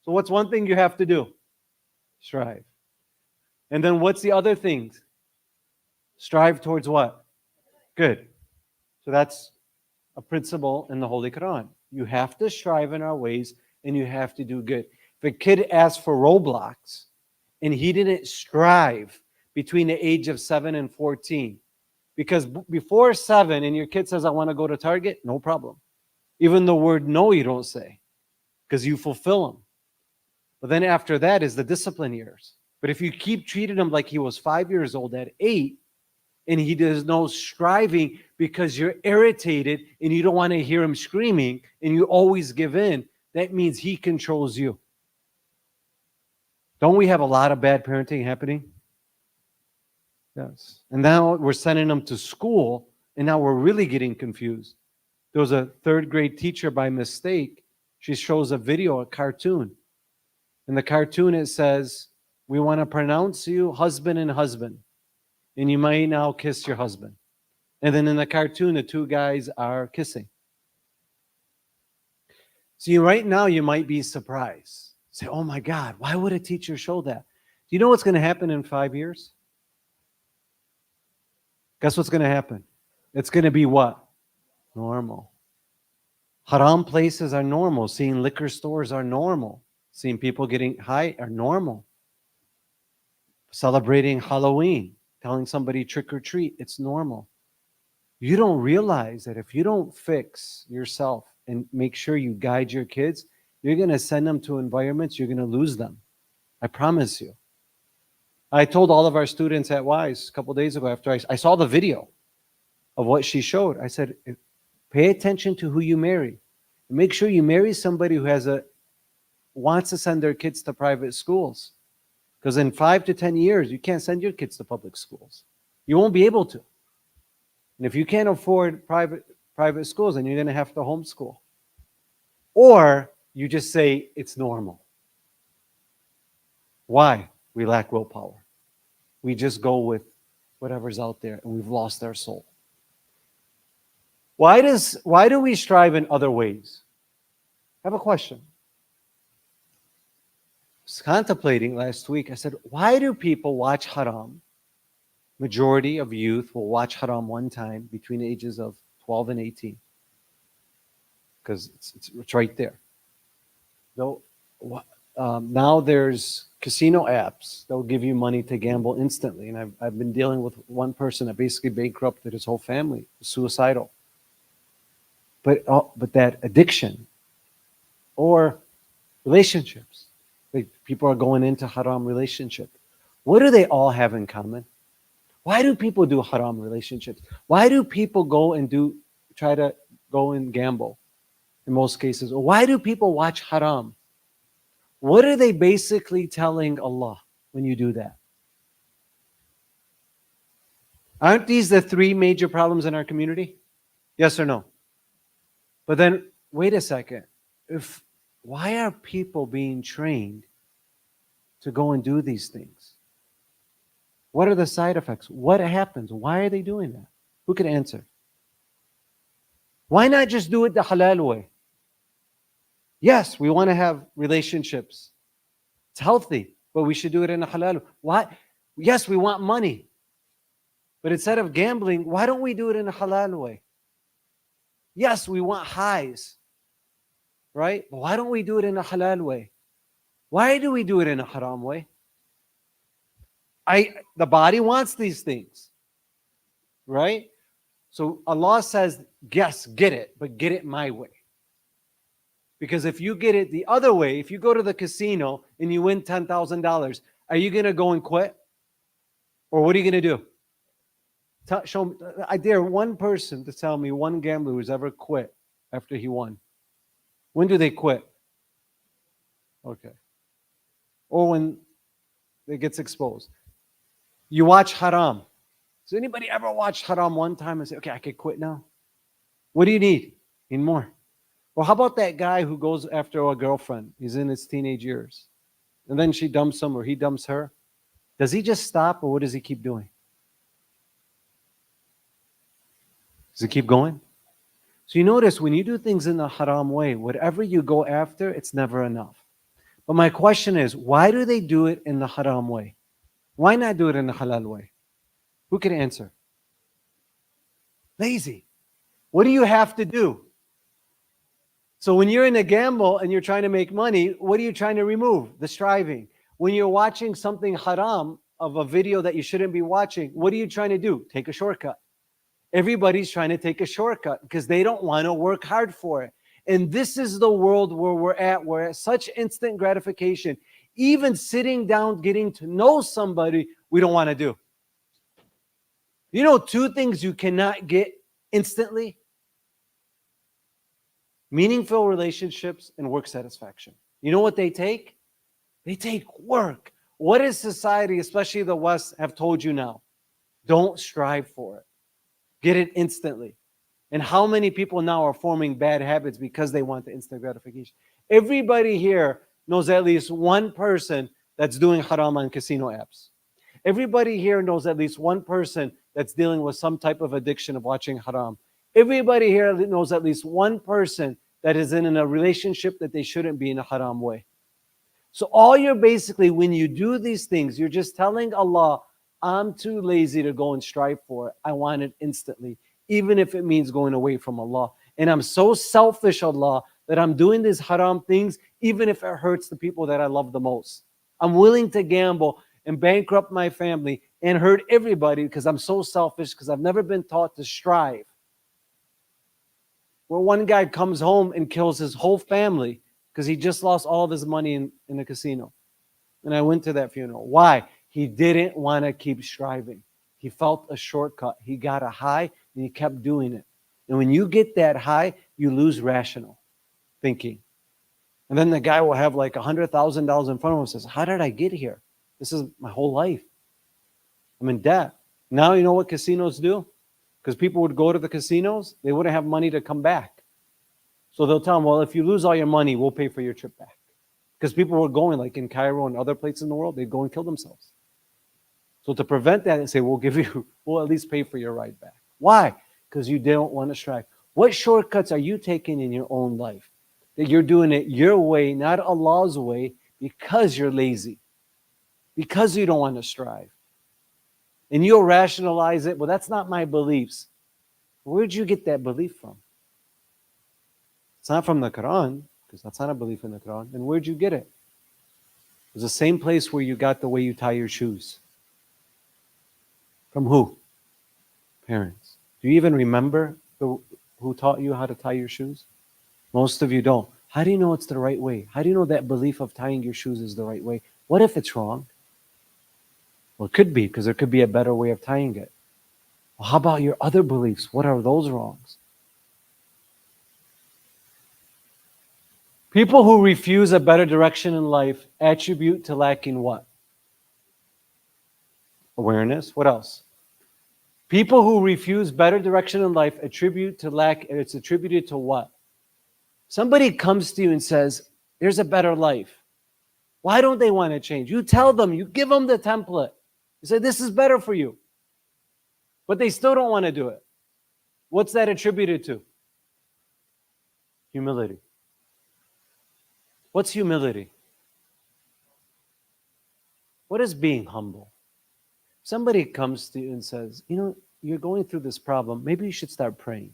Speaker 1: So what's one thing you have to do? Strive. And then what's the other things? Strive towards what? Good. So that's a principle in the Holy Quran. You have to strive in our ways and you have to do good. If a kid asks for Roblox and he didn't strive between the age of 7 and 14, because before 7 and your kid says, I want to go to Target, no problem. Even the word no you don't say because you fulfill them. But then after that is the discipline years. But if you keep treating him like he was 5 years old at 8, and he does no striving because you're irritated and you don't want to hear him screaming and you always give in, that means he controls you. Don't we have a lot of bad parenting happening? Yes. And now we're sending them to school and now we're really getting confused. There was a 3rd grade teacher by mistake. She shows a video, a cartoon. In the cartoon it says, we want to pronounce you husband and husband. And you might now kiss your husband. And then in the cartoon, the two guys are kissing. See, right now you might be surprised. Say, oh my God, why would a teacher show that? Do you know what's going to happen in 5 years? Guess what's going to happen? It's going to be what? Normal. Haram places are normal. Seeing liquor stores are normal. Seeing people getting high are normal. Celebrating Halloween. Telling somebody trick or treat, it's normal. You don't realize that if you don't fix yourself and make sure you guide your kids, you're going to send them to environments, you're going to lose them. I promise you. I told all of our students at WISE a couple of days ago after I saw the video of what she showed. I said, pay attention to who you marry. Make sure you marry somebody who wants to send their kids to private schools. Because in 5 to 10 years, you can't send your kids to public schools. You won't be able to. And if you can't afford private schools, then you're going to have to homeschool. Or you just say it's normal. Why? We lack willpower. We just go with whatever's out there and we've lost our soul. Why do we strive in other ways? I have a question. I was contemplating last week. I said, why do people watch Haram? Majority of youth will watch Haram one time between the ages of 12 and 18. Because it's right there. Now there's casino apps that will give you money to gamble instantly. And I've been dealing with one person that basically bankrupted his whole family, suicidal. But that addiction or relationships. People are going into haram relationship. What do they all have in common? Why do people do haram relationships? Why do people try to go and gamble in most cases? Or why do people watch haram? What are they basically telling Allah when you do that? Aren't these the 3 major problems in our community? Yes or no? But then, wait a second. Why are people being trained to go and do these things? What are the side effects? What happens? Why are they doing that? Who can answer? Why not just do it the halal way? Yes, we want to have relationships. It's healthy, but we should do it in a halal way. Why? Yes, we want money. But instead of gambling, why don't we do it in a halal way? Yes, we want highs. Right? But why don't we do it in a halal way? Why do we do it in a haram way? The body wants these things. Right? So Allah says, yes, get it, but get it my way. Because if you get it the other way, if you go to the casino and you win $10,000, are you going to go and quit? Or what are you going to do? Show me. I dare one person to tell me one gambler who's ever quit after he won. When do they quit? Okay. Or when it gets exposed. You watch haram. Has anybody ever watched Haram one time and say, okay, I could quit now? What do you need? Need more. Well, how about that guy who goes after a girlfriend? He's in his teenage years. And then she dumps him or he dumps her. Does he just stop or what does he keep doing? Does he keep going? So you notice when you do things in the haram way, whatever you go after, it's never enough. But my question is, why do they do it in the haram way? Why not do it in the halal way? Who can answer? Lazy. What do you have to do? So when you're in a gamble and you're trying to make money, what are you trying to remove? The striving. When you're watching something haram of a video that you shouldn't be watching, what are you trying to do? Take a shortcut. Everybody's trying to take a shortcut because they don't want to work hard for it. And this is the world where we're at. We're at such instant gratification. Even sitting down, getting to know somebody, we don't want to do. You know, two things you cannot get instantly: meaningful relationships and work satisfaction. You know what they take? They take work. What does society, especially the West, have told you now? Don't strive for it. Get it instantly. And how many people now are forming bad habits because they want the instant gratification? Everybody here knows at least one person that's doing haram on casino apps. Everybody here knows at least one person that's dealing with some type of addiction of watching haram. Everybody here knows at least one person that is in a relationship that they shouldn't be in a haram way. So all you're basically, when you do these things, you're just telling Allah, I'm too lazy to go and strive for it. I want it instantly, even if it means going away from Allah. And I'm so selfish, Allah, that I'm doing these haram things, even if it hurts the people that I love the most. I'm willing to gamble and bankrupt my family and hurt everybody because I'm so selfish, because I've never been taught to strive. Where one guy comes home and kills his whole family because he just lost all of his money in a casino. And I went to that funeral. Why? He didn't want to keep striving. He felt a shortcut. He got a high and he kept doing it. And when you get that high, you lose rational thinking. And then the guy will have like $100,000 in front of him and says, how did I get here? This is my whole life. I'm in debt. Now you know what casinos do? Because people would go to the casinos, they wouldn't have money to come back. So they'll tell them, well, if you lose all your money, we'll pay for your trip back. Because people were going, like in Cairo and other places in the world, they'd go and kill themselves. So to prevent that, they say, we'll at least pay for your ride back. Why? Because you don't want to strive. What shortcuts are you taking in your own life? That you're doing it your way, not Allah's way, because you're lazy. Because you don't want to strive. And you'll rationalize it, well, that's not my beliefs. Where'd you get that belief from? It's not from the Quran, because that's not a belief in the Quran. And where'd you get it? It was the same place where you got the way you tie your shoes. From who? Parents. Do you even remember who taught you how to tie your shoes? Most of you don't. How do you know it's the right way? How do you know that belief of tying your shoes is the right way? What if it's wrong? Well, it could be, because there could be a better way of tying it. Well, how about your other beliefs? What are those wrongs? People who refuse a better direction in life attribute to lacking what? Awareness. What else? People who refuse better direction in life attribute to lack, it's attributed to what? Somebody comes to you and says, there's a better life. Why don't they want to change? You tell them, you give them the template. You say, this is better for you. But they still don't want to do it. What's that attributed to? Humility. What's humility? What is being humble? Somebody comes to you and says, you know, you're going through this problem. Maybe you should start praying.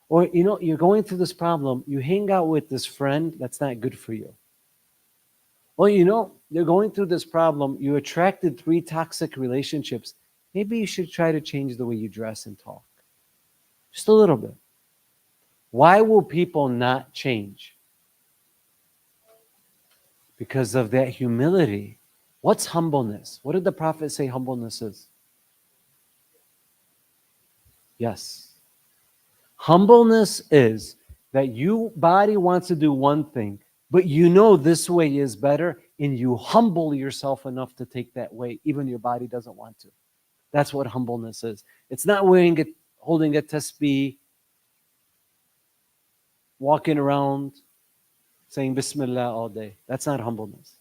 Speaker 1: Or, you know, you're going through this problem. You hang out with this friend that's not good for you. Well, you know, you're going through this problem. You attracted 3 toxic relationships. Maybe you should try to change the way you dress and talk. Just a little bit. Why will people not change? Because of that humility. What's humbleness? What did the Prophet say humbleness is? Yes. Humbleness is that your body wants to do one thing, but you know this way is better, and you humble yourself enough to take that way, even your body doesn't want to. That's what humbleness is. It's not holding a tasbih, walking around saying Bismillah all day. That's not humbleness.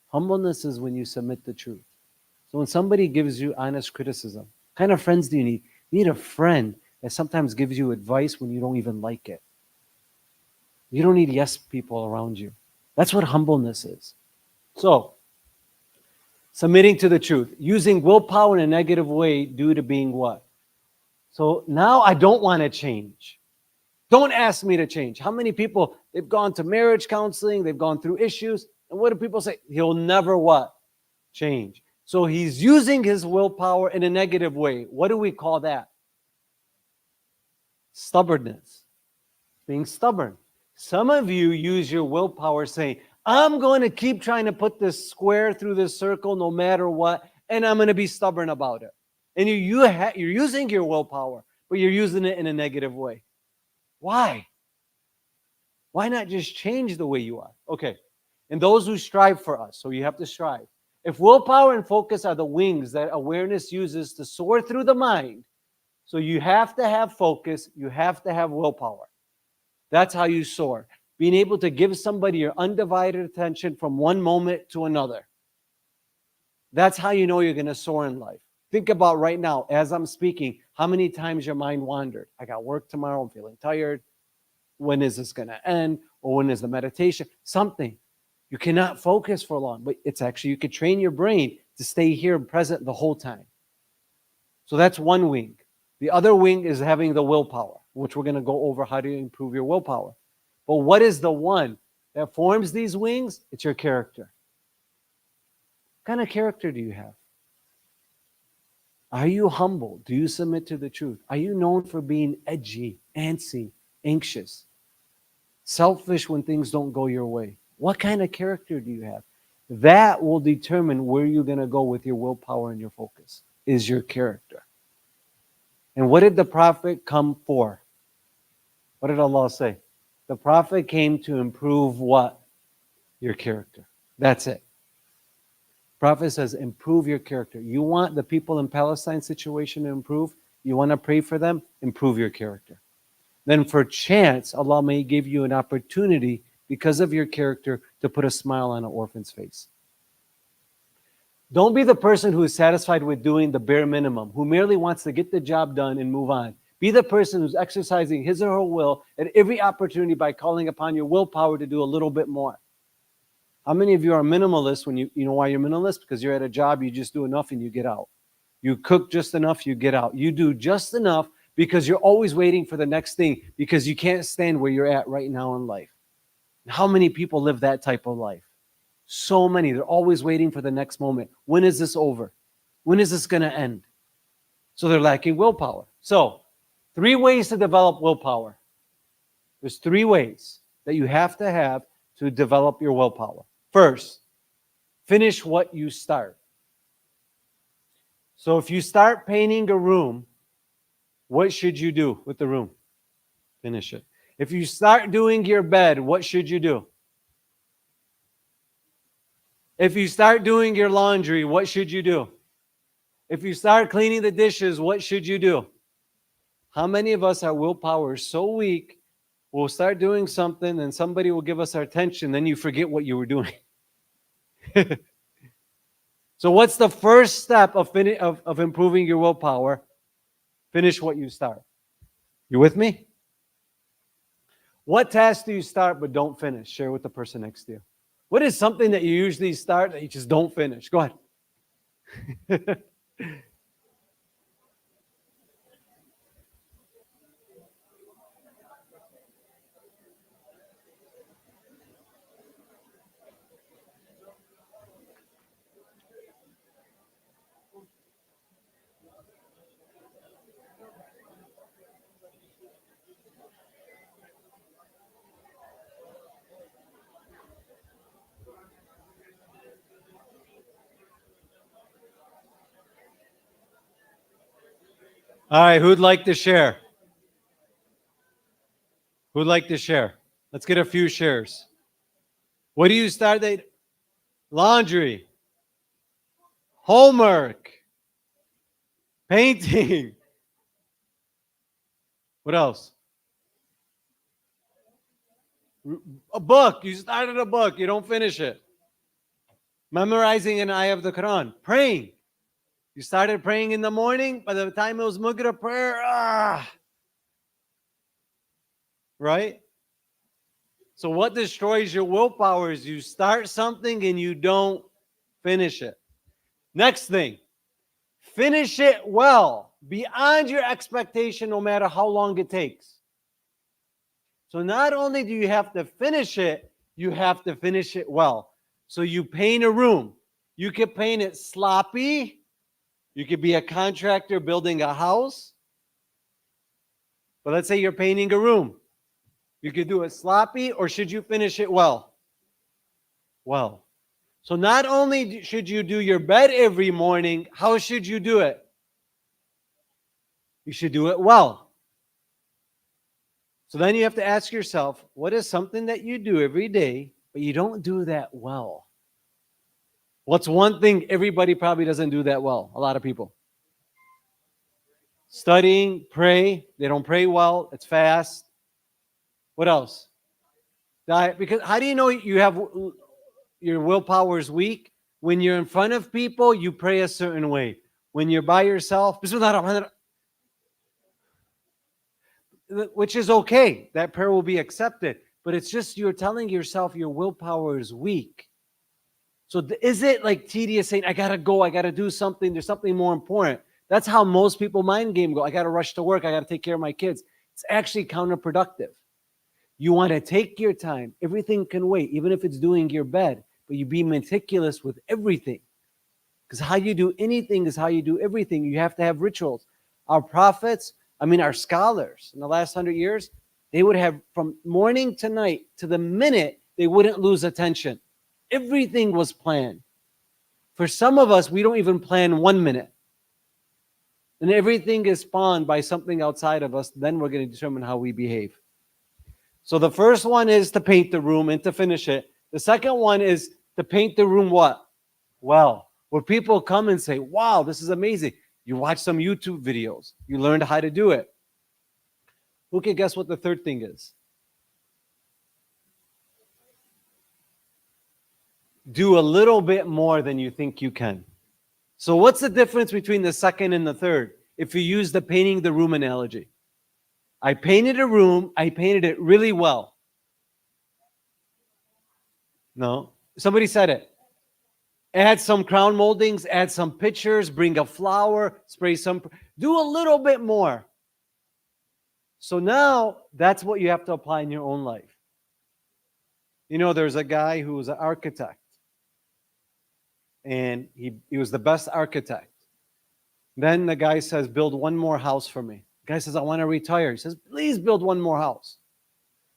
Speaker 1: Humbleness is when you submit the truth. So when somebody gives you honest criticism, what kind of friends do you need? You need a friend that sometimes gives you advice when you don't even like it. You don't need yes people around you. That's what humbleness is. So, submitting to the truth, using willpower in a negative way due to being what? So now I don't want to change. Don't ask me to change. How many people, they've gone to marriage counseling, they've gone through issues, and what do people say? He'll never what? Change. So he's using his willpower in a negative way. What do we call that? Stubbornness. Being stubborn. Some of you use your willpower saying, I'm going to keep trying to put this square through this circle no matter what, and I'm going to be stubborn about it. And you're using your willpower, but you're using it in a negative way. Why? Why not just change the way you are? Okay. And those who strive for us, so you have to strive. If willpower and focus are the wings that awareness uses to soar through the mind, so you have to have focus, you have to have willpower. That's how you soar. Being able to give somebody your undivided attention from one moment to another. That's how you know you're going to soar in life. Think about right now, as I'm speaking, how many times your mind wandered. I got work tomorrow, I'm feeling tired. When is this going to end? Or when is the meditation? Something. You cannot focus for long, but it's actually, you could train your brain to stay here present the whole time. So that's one wing. The other wing is having the willpower, which we're going to go over how to improve your willpower. But what is the one that forms these wings? It's your character. What kind of character do you have? Are you humble? Do you submit to the truth? Are you known for being edgy, antsy, anxious, selfish when things don't go your way? What kind of character do you have? That will determine where you're going to go with your willpower and your focus, is your character. And what did the Prophet come for? What did Allah say? The Prophet came to improve what? Your character. That's it. Prophet says, improve your character. You want the people in Palestine situation to improve? You want to pray for them? Improve your character. Then for chance, Allah may give you an opportunity because of your character to put a smile on an orphan's face. Don't be the person who is satisfied with doing the bare minimum, who merely wants to get the job done and move on. Be the person who's exercising his or her will at every opportunity by calling upon your willpower to do a little bit more. How many of you are minimalists when you know why you're minimalist? Because you're at a job, you just do enough and you get out. You cook just enough, you get out. You do just enough because you're always waiting for the next thing because you can't stand where you're at right now in life. How many people live that type of life? So many. They're always waiting for the next moment. When is this over? When is this going to end? So they're lacking willpower. So 3 ways to develop willpower. There's 3 ways that you have to develop your willpower. First, finish what you start. So if you start painting a room, what should you do with the room? Finish it. If you start doing your bed, what should you do? If you start doing your laundry, what should you do? If you start cleaning the dishes, what should you do? How many of us, our willpower is so weak, we'll start doing something and somebody will give us our attention, then you forget what you were doing. So what's the first step of improving your willpower? Finish what you start. You with me? What task do you start but don't finish? Share with the person next to you. What is something that you usually start that you just don't finish? Go ahead. All right, who'd like to share? Who'd like to share? Let's get a few shares. What do you start? Laundry. Homework. Painting. What else? A book. You started a book. You don't finish it. Memorizing an ayah of the Quran. Praying. You started praying in the morning. By the time it was Maghrib prayer, right? So what destroys your willpower is you start something and you don't finish it. Next thing, finish it well, beyond your expectation, no matter how long it takes. So not only do you have to finish it, you have to finish it well. So you paint a room. You could paint it sloppy. You could be a contractor building a house. But let's say you're painting a room. You could do it sloppy, or should you finish it well? Well. So not only should you do your bed every morning, how should you do it? You should do it well. So then you have to ask yourself, what is something that you do every day, but you don't do that well? What's one thing everybody probably doesn't do that well? A lot of people. Studying, pray. They don't pray well. It's fast. What else? Diet. Because how do you know you have your willpower is weak? When you're in front of people, you pray a certain way. When you're by yourself, which is okay. That prayer will be accepted. But it's just you're telling yourself your willpower is weak. So is it like tedious saying, I got to go, I got to do something, there's something more important? That's how most people mind game go. I got to rush to work, I got to take care of my kids. It's actually counterproductive. You want to take your time. Everything can wait, even if it's doing your bed. But you be meticulous with everything. Because how you do anything is how you do everything. You have to have rituals. Our prophets, our scholars in the last 100 years, they would have from morning to night to the minute, they wouldn't lose attention. Everything was planned. For some of us, we don't even plan 1 minute. And everything is spawned by something outside of us. Then we're going to determine how we behave. So the first one is to paint the room and to finish it. The second one is to paint the room what? Well, where people come and say, wow, this is amazing. You watch some YouTube videos. You learned how to do it. Who can guess what the third thing is? Do a little bit more than you think you can. So what's the difference between the second and the third? If you use the painting the room analogy. I painted a room. I painted it really well. No, somebody said it. Add some crown moldings, add some pictures, bring a flower, spray some, do a little bit more. So now that's what you have to apply in your own life. There's a guy who was an architect. And he was the best architect. Then the guy says, build one more house for me. The guy says, I want to retire. He says, please build one more house.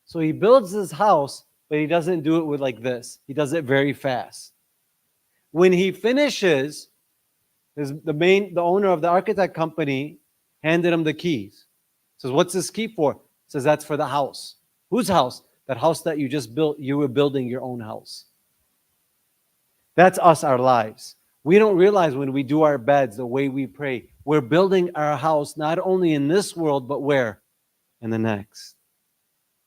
Speaker 1: So he builds his house, but he doesn't do it with like this. He does it very fast. When he finishes, the owner of the architect company handed him the keys. Says, what's this key for? Says, that's for the house. Whose house? That house that you just built. You were building your own house. That's us, our lives. We don't realize when we do our beds, the way we pray, we're building our house not only in this world, but where? In the next.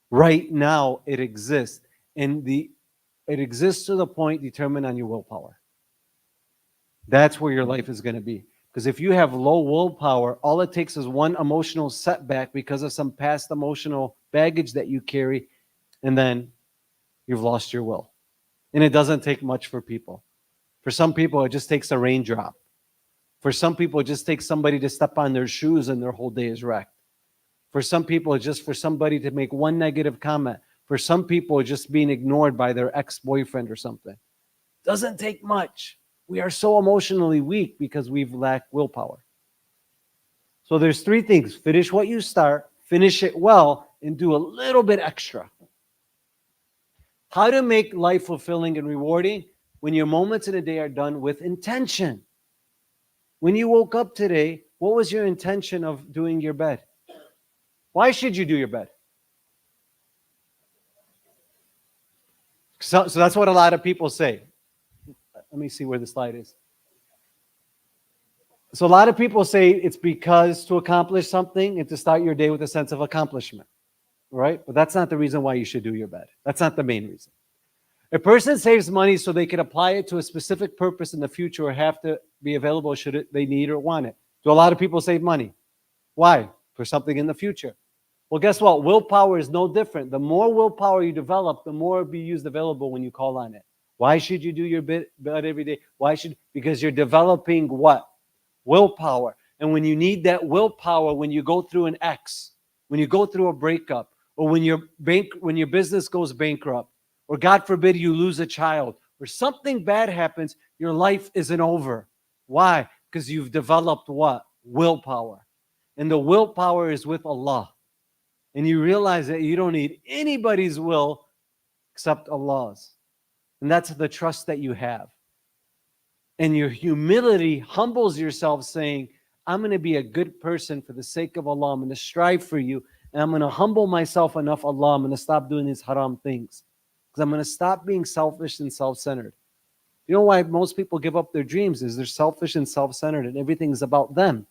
Speaker 1: Right now, it exists. It exists to the point determined on your willpower. That's where your life is going to be. Because if you have low willpower, all it takes is one emotional setback because of some past emotional baggage that you carry, and then you've lost your will. And it doesn't take much for people. For some people, it just takes a raindrop. For some people, it just takes somebody to step on their shoes and their whole day is wrecked. For some people, it's just for somebody to make one negative comment. For some people, it's just being ignored by their ex-boyfriend or something. Doesn't take much. We are so emotionally weak because we've lacked willpower. So there's three things. Finish what you start, finish it well, and do a little bit extra. How to make life fulfilling and rewarding? When your moments in a day are done with intention. When you woke up today, what was your intention of doing your bed? Why should you do your bed? So that's what a lot of people say. Let me see where the slide is. So a lot of people say it's because to accomplish something and to start your day with a sense of accomplishment, right? But that's not the reason why you should do your bed. That's not the main reason. A person saves money so they can apply it to a specific purpose in the future or have to be available should they need or want it. Do a lot of people save money? Why? For something in the future. Well, guess what? Willpower is no different. The more willpower you develop, the more it'll be used available when you call on it. Why should you do your bed every day? Because you're developing what? Willpower. And when you need that willpower, when you go through an X, when you go through a breakup, or when your business goes bankrupt, or God forbid you lose a child, or something bad happens, your life isn't over. Why? Because you've developed what? Willpower. And the willpower is with Allah. And you realize that you don't need anybody's will except Allah's. And that's the trust that you have. And your humility humbles yourself saying, I'm going to be a good person for the sake of Allah. I'm going to strive for you. And I'm going to humble myself enough, Allah. I'm going to stop doing these haram things. Because I'm going to stop being selfish and self-centered. You know why most people give up their dreams is they're selfish and self-centered and everything's about them.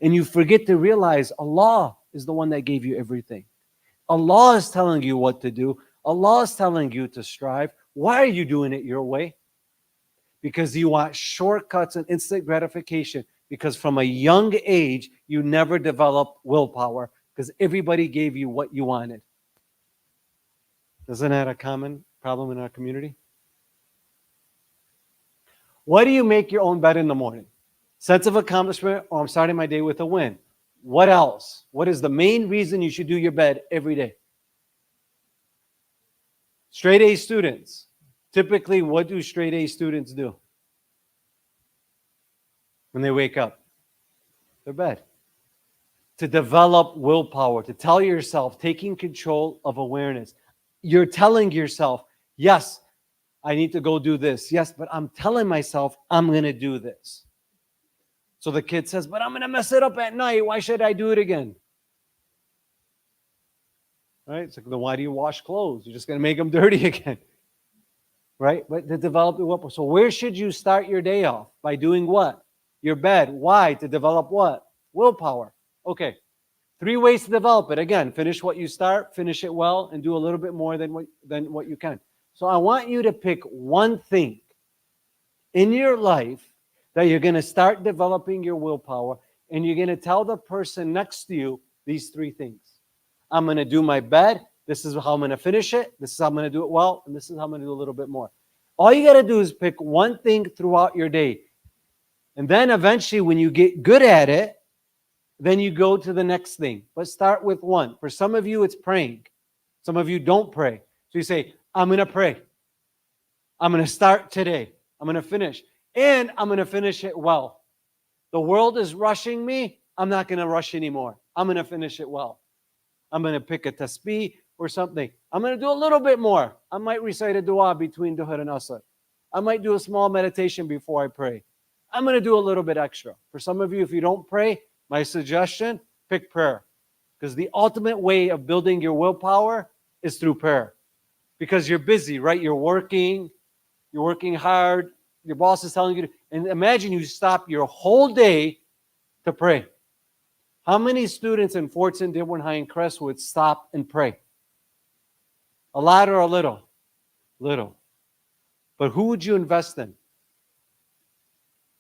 Speaker 1: And you forget to realize Allah is the one that gave you everything. Allah is telling you what to do. Allah is telling you to strive. Why are you doing it your way? Because you want shortcuts and instant gratification. Because from a young age, you never developed willpower because everybody gave you what you wanted. Isn't that a common problem in our community? What do you make your own bed in the morning? Sense of accomplishment, or I'm starting my day with a win. What else? What is the main reason you should do your bed every day? Straight A students. Typically, what do straight A students do when they wake up? Their bed. To develop willpower, to tell yourself, taking control of awareness. You're telling yourself, yes, I need to go do this. Yes, but I'm telling myself I'm going to do this. So the kid says, but I'm going to mess it up at night. Why should I do it again? Right? It's like, then why do you wash clothes? You're just going to make them dirty again. Right? But to develop the willpower. So where should you start your day off? By doing what? Your bed. Why? To develop what? Willpower. Okay. 3 ways to develop it. Again, finish what you start, finish it well, and do a little bit more than what you can. So I want you to pick one thing in your life that you're going to start developing your willpower, and you're going to tell the person next to you these 3 things. I'm going to do my bed. This is how I'm going to finish it. This is how I'm going to do it well. And this is how I'm going to do a little bit more. All you got to do is pick one thing throughout your day. And then eventually when you get good at it, then you go to the next thing. But start with one. For some of you, it's praying. Some of you don't pray. So you say, I'm going to pray. I'm going to start today. I'm going to finish. And I'm going to finish it well. The world is rushing me. I'm not going to rush anymore. I'm going to finish it well. I'm going to pick a tasbih or something. I'm going to do a little bit more. I might recite a dua between Duhur and Asr. I might do a small meditation before I pray. I'm going to do a little bit extra. For some of you, if you don't pray, my suggestion, pick prayer. Because the ultimate way of building your willpower is through prayer. Because you're busy, right? You're working hard. Your boss is telling you to, and imagine you stop your whole day to pray. How many students in Fortson, Dearborn High, and Crestwood stop and pray? A lot or a little? Little. But who would you invest in?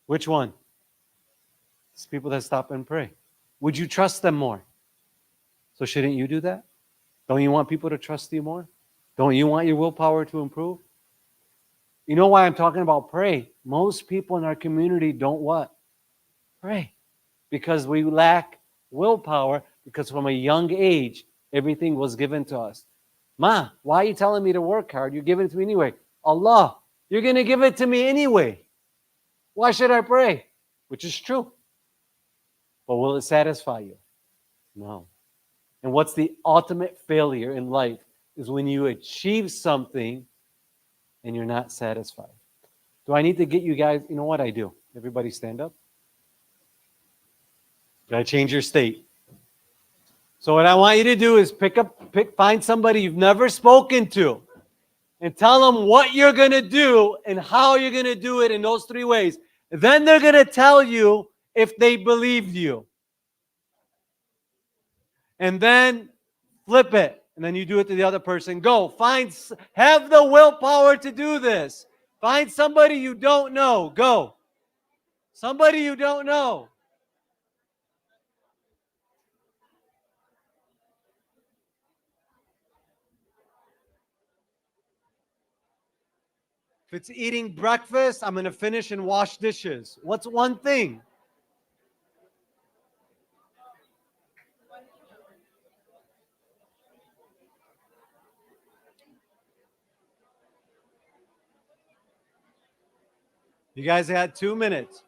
Speaker 1: Which one? It's people that stop and pray. Would you trust them more? So shouldn't you do that? Don't you want people to trust you more? Don't you want your willpower to improve? You know why I'm talking about pray? Most people in our community don't what? Pray. Because we lack willpower, because from a young age, everything was given to us. Ma, why are you telling me to work hard? You're giving it to me anyway. Allah, you're going to give it to me anyway. Why should I pray? Which is true. But will it satisfy you? No. And what's the ultimate failure in life is when you achieve something and you're not satisfied. Do I need to get you guys? You know what I do? Everybody stand up. Gotta change your state. So what I want you to do is find somebody you've never spoken to and tell them what you're going to do and how you're going to do it in those 3 ways. And then they're going to tell you if they believed you. And then flip it. And then you do it to the other person. Go. Have the willpower to do this. Find somebody you don't know. Go. Somebody you don't know. If it's eating breakfast, I'm going to finish and wash dishes. What's one thing? You guys had 2 minutes.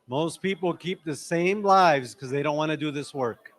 Speaker 1: Most people keep the same lives because they don't want to do this work.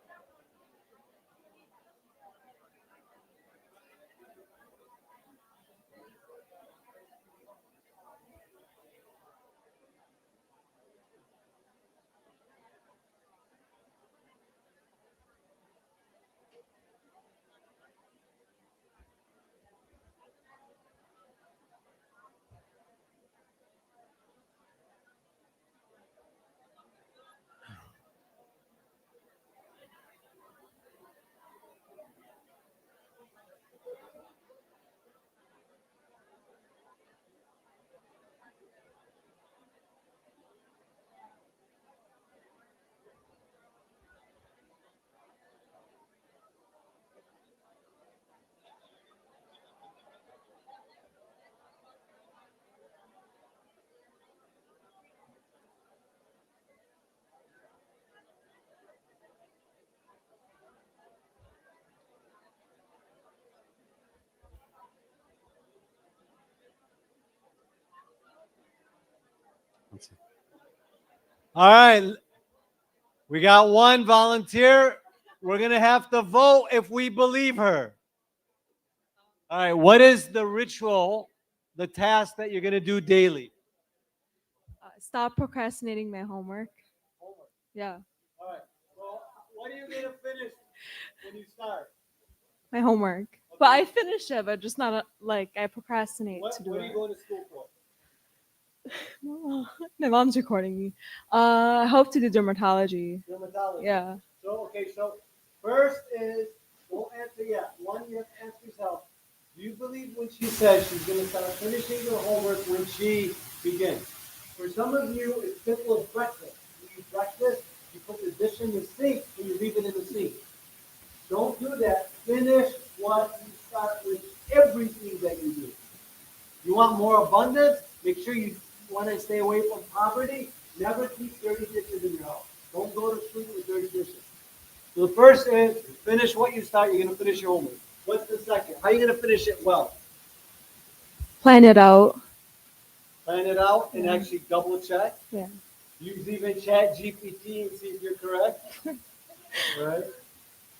Speaker 1: All right. We got one volunteer. We're going to have to vote if we believe her. All right. What is the ritual, the task that you're going to do daily?
Speaker 4: Stop procrastinating my homework. Yeah,
Speaker 1: All right. Well, what are you going to finish when you start?
Speaker 4: my homework. But I finish it, but just not like I procrastinate to do
Speaker 1: What are
Speaker 4: it.
Speaker 1: you going to school for?
Speaker 4: My mom's recording me. I hope to do dermatology.
Speaker 1: Dermatology.
Speaker 4: Yeah.
Speaker 1: So first is, don't answer yet. One, you have to ask yourself, do you believe when she says she's going to start finishing her homework when she begins? For some of you, it's simple as breakfast. You eat breakfast, you put the dish in the sink, and you leave it in the sink. Don't do that. Finish what you start with everything that you do. You want more abundance? Make sure you want to stay away from poverty. Never keep dirty dishes in your house. Don't go to sleep with dirty dishes. So the first is finish what you start. You're going to finish your homework. What's the second? How are you going to finish it well?
Speaker 4: Plan it out.
Speaker 1: Plan it out and actually double check.
Speaker 4: Yeah.
Speaker 1: Use even Chat GPT and see if you're correct. All right.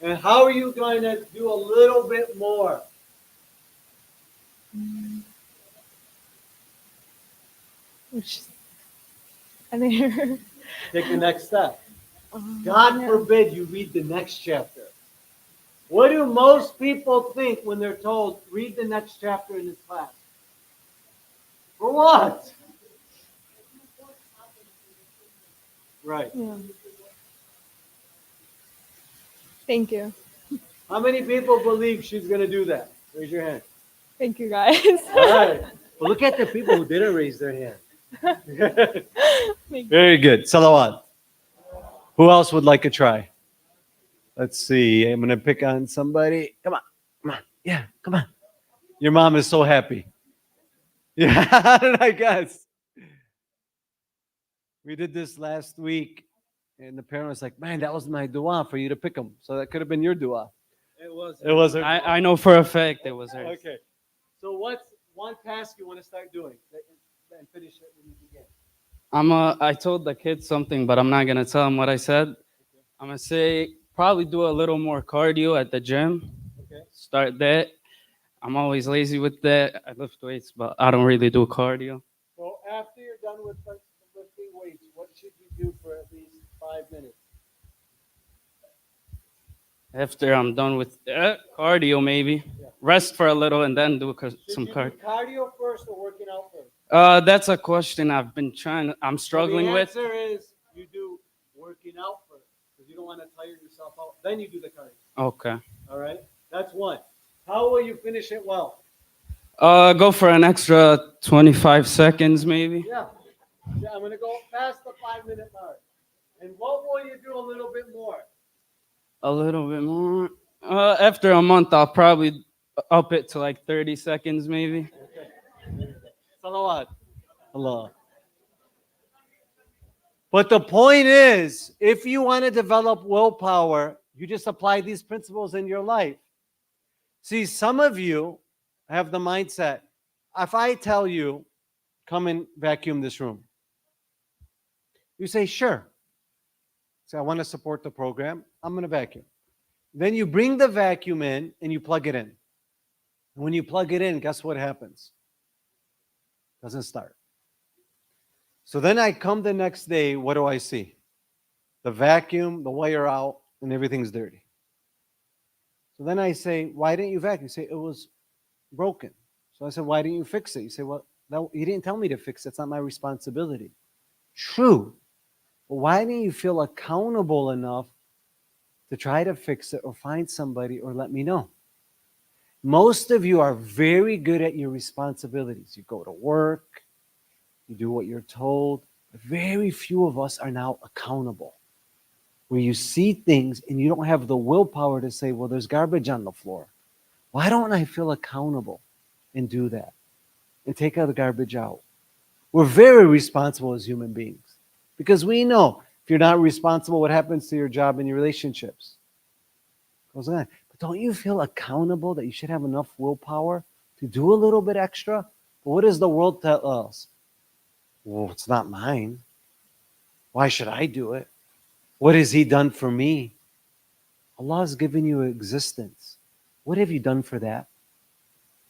Speaker 1: And how are you going to do a little bit more?
Speaker 4: I mean,
Speaker 1: Take the next step. God forbid you read the next chapter. What do most people think when they're told, read the next chapter in this class? For what? Right.
Speaker 4: Yeah. Thank you.
Speaker 1: How many people believe she's going to do that? Raise your hand.
Speaker 4: Thank you, guys.
Speaker 1: All right. Well, look at the people who didn't raise their hand.
Speaker 4: Thank you.
Speaker 1: Very good. Salawat. Who else would like a try? Let's see. I'm going to pick on somebody. Come on. Come on. Yeah, come on. Your mom is so happy. Yeah, how did I guess? We did this last week, and the parent was like, man, that was my dua for you to pick them. So that could have been your dua.
Speaker 5: It was.
Speaker 1: It was her.
Speaker 5: I know for a fact it was her.
Speaker 1: Okay. So what's one task you want to start doing and finish it when you begin?
Speaker 5: I told the kids something, but I'm not gonna tell them what I said. I'm gonna say probably do a little more cardio at the gym.
Speaker 1: Okay.
Speaker 5: Start that. I'm always lazy with that. I lift weights, but I don't really do cardio.
Speaker 1: So after you're done with lifting weights, what should you do for at least 5 minutes?
Speaker 5: After I'm done with cardio, maybe rest for a little and then do some cardio.
Speaker 1: Cardio first or working out first?
Speaker 5: That's a question I've been I'm struggling with.
Speaker 1: The answer is you do working out first because you don't want to tire yourself out. Then you do the cardio.
Speaker 5: Okay.
Speaker 1: All right, that's one. How will you finish it well?
Speaker 5: Go for an extra 25 seconds, maybe.
Speaker 1: Yeah, I'm gonna go past the 5-minute mark. And what will you do a little bit more?
Speaker 5: A little bit more. After a month, I'll probably up it to like 30 seconds, maybe.
Speaker 1: Salawat. Allah. But the point is, if you want to develop willpower, you just apply these principles in your life. See, some of you have the mindset, if I tell you, come and vacuum this room, you say, sure. Say, I want to support the program. I'm going to vacuum. Then you bring the vacuum in and you plug it in. And when you plug it in, guess what happens? Doesn't start. So then I come the next day, what do I see? The vacuum, the wire out, and everything's dirty. So then I say, why didn't you vacuum? You say, it was broken. So I said, why didn't you fix it? You say, well, you didn't tell me to fix it. It's not my responsibility. True. But why didn't you feel accountable enough to try to fix it or find somebody or let me know? Most of you are very good at your responsibilities. You go to work, you do what you're told. Very few of us are now accountable. Where you see things and you don't have the willpower to say, well, there's garbage on the floor. Why don't I feel accountable and do that and take the garbage out? We're very responsible as human beings because we know if you're not responsible, what happens to your job and your relationships? Goes on. But don't you feel accountable that you should have enough willpower to do a little bit extra? But what does the world tell us? Well, it's not mine. Why should I do it? What has He done for me? Allah has given you existence. What have you done for that?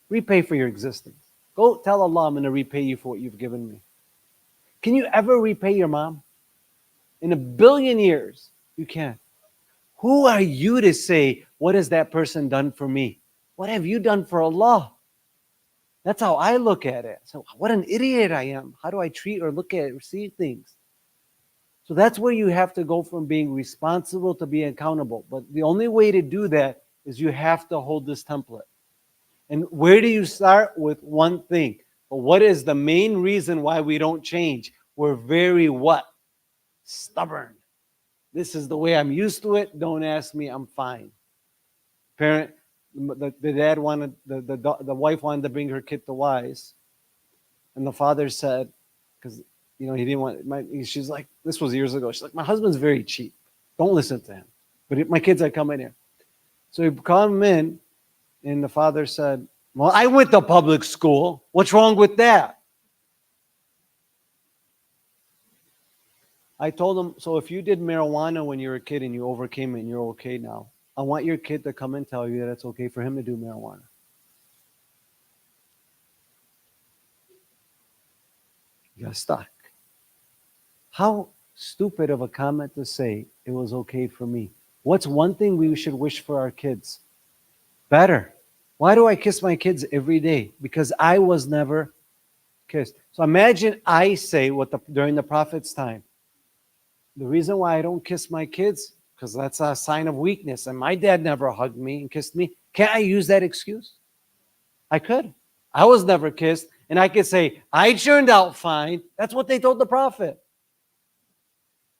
Speaker 1: Repay for your existence. Go tell Allah, I'm going to repay you for what you've given me. Can you ever repay your mom? In 1 billion years, you can't. Who are you to say, what has that person done for me? What have you done for Allah? That's how I look at it. So what an idiot I am. How do I treat or look at or see things? So that's where you have to go from being responsible to being accountable. But the only way to do that is you have to hold this template. And where do you start? With one thing. But what is the main reason why we don't change? We're very what? Stubborn. This is the way I'm used to it. Don't ask me. I'm fine. Parent, the dad wanted, the wife wanted to bring her kid to Wise. And the father said, because he didn't want, she's like, this was years ago. She's like, my husband's very cheap. Don't listen to him. But my kids are coming here. So he called him in, and the father said, well, I went to public school. What's wrong with that? I told him, so if you did marijuana when you were a kid and you overcame it and you're okay now, I want your kid to come and tell you that it's okay for him to do marijuana. You got stuck. How stupid of a comment to say it was okay for me. What's one thing we should wish for our kids? Better. Why do I kiss my kids every day? Because I was never kissed. So imagine I say during the Prophet's time, the reason why I don't kiss my kids, because that's a sign of weakness, and my dad never hugged me and kissed me. Can't I use that excuse? I could. I was never kissed, and I could say, I turned out fine. That's what they told the Prophet.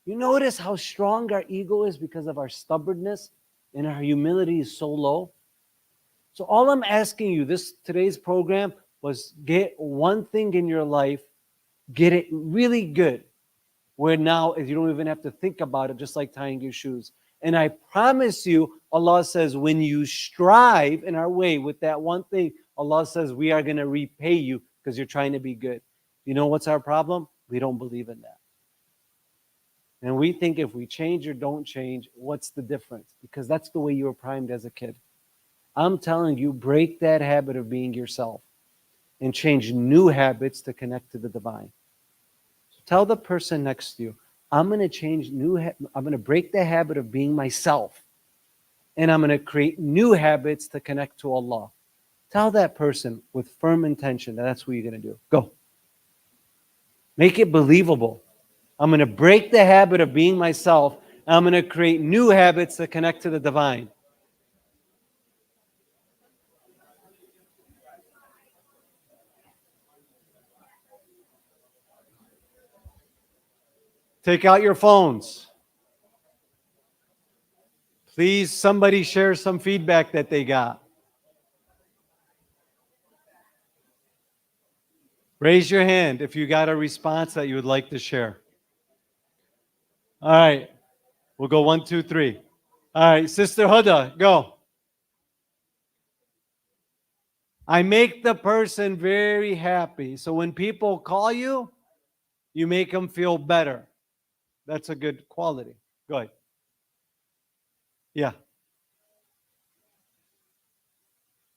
Speaker 1: You notice how strong our ego is because of our stubbornness, and our humility is so low? So all I'm asking you, today's program was get one thing in your life, get it really good, where now you don't even have to think about it, just like tying your shoes. And I promise you, Allah says, when you strive in our way with that one thing, Allah says, we are going to repay you because you're trying to be good. You know what's our problem? We don't believe in that. And we think if we change or don't change, what's the difference? Because that's the way you were primed as a kid. I'm telling you, break that habit of being yourself and change new habits to connect to the divine. So tell the person next to you, I'm going to change I'm going to break the habit of being myself and I'm going to create new habits to connect to Allah. Tell that person with firm intention that that's what you're going to do. Go. Make it believable. I'm going to break the habit of being myself. And I'm going to create new habits to connect to the divine. Take out your phones. Please, somebody share some feedback that they got. Raise your hand if you got a response that you would like to share. All right. We'll go 1, 2, 3. All right. Sister Huda, go. I make the person very happy. So when people call you, you make them feel better. That's a good quality. Go ahead. Yeah.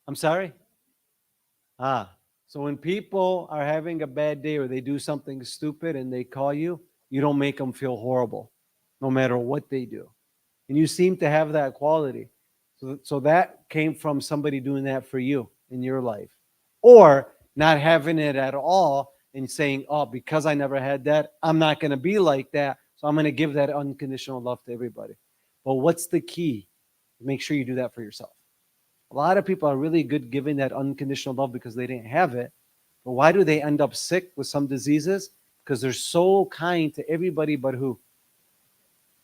Speaker 1: I'm sorry? So when people are having a bad day or they do something stupid and they call you, you don't make them feel horrible, no matter what they do. And you seem to have that quality. So that came from somebody doing that for you in your life. Or not having it at all and saying, oh, because I never had that, I'm not going to be like that. So I'm going to give that unconditional love to everybody. But what's the key? Make sure you do that for yourself. A lot of people are really good giving that unconditional love because they didn't have it. But why do they end up sick with some diseases? Because they're so kind to everybody but who?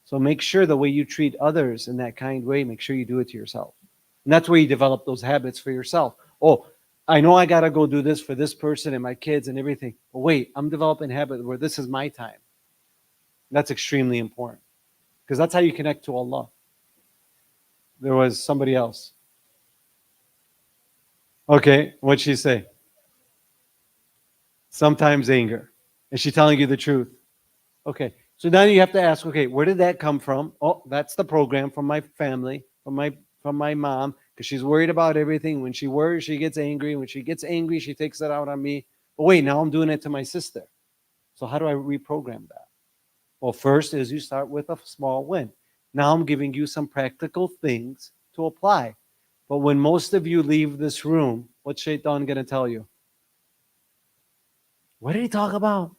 Speaker 1: So make sure the way you treat others in that kind way, make sure you do it to yourself. And that's where you develop those habits for yourself. Oh, I know I got to go do this for this person and my kids and everything. But wait, I'm developing a habit where this is my time. That's extremely important because that's how you connect to Allah. There was somebody else. Okay, what'd she say? Sometimes anger. Is she telling you the truth? Okay, so now you have to ask, okay, where did that come from? Oh, that's the program from my family, from my mom, because she's worried about everything. When she worries, she gets angry. When she gets angry, she takes it out on me. But wait, now I'm doing it to my sister. So how do I reprogram that? Well, first is you start with a small win. Now I'm giving you some practical things to apply. But when most of you leave this room, what's Shaitan going to tell you? What did he talk about?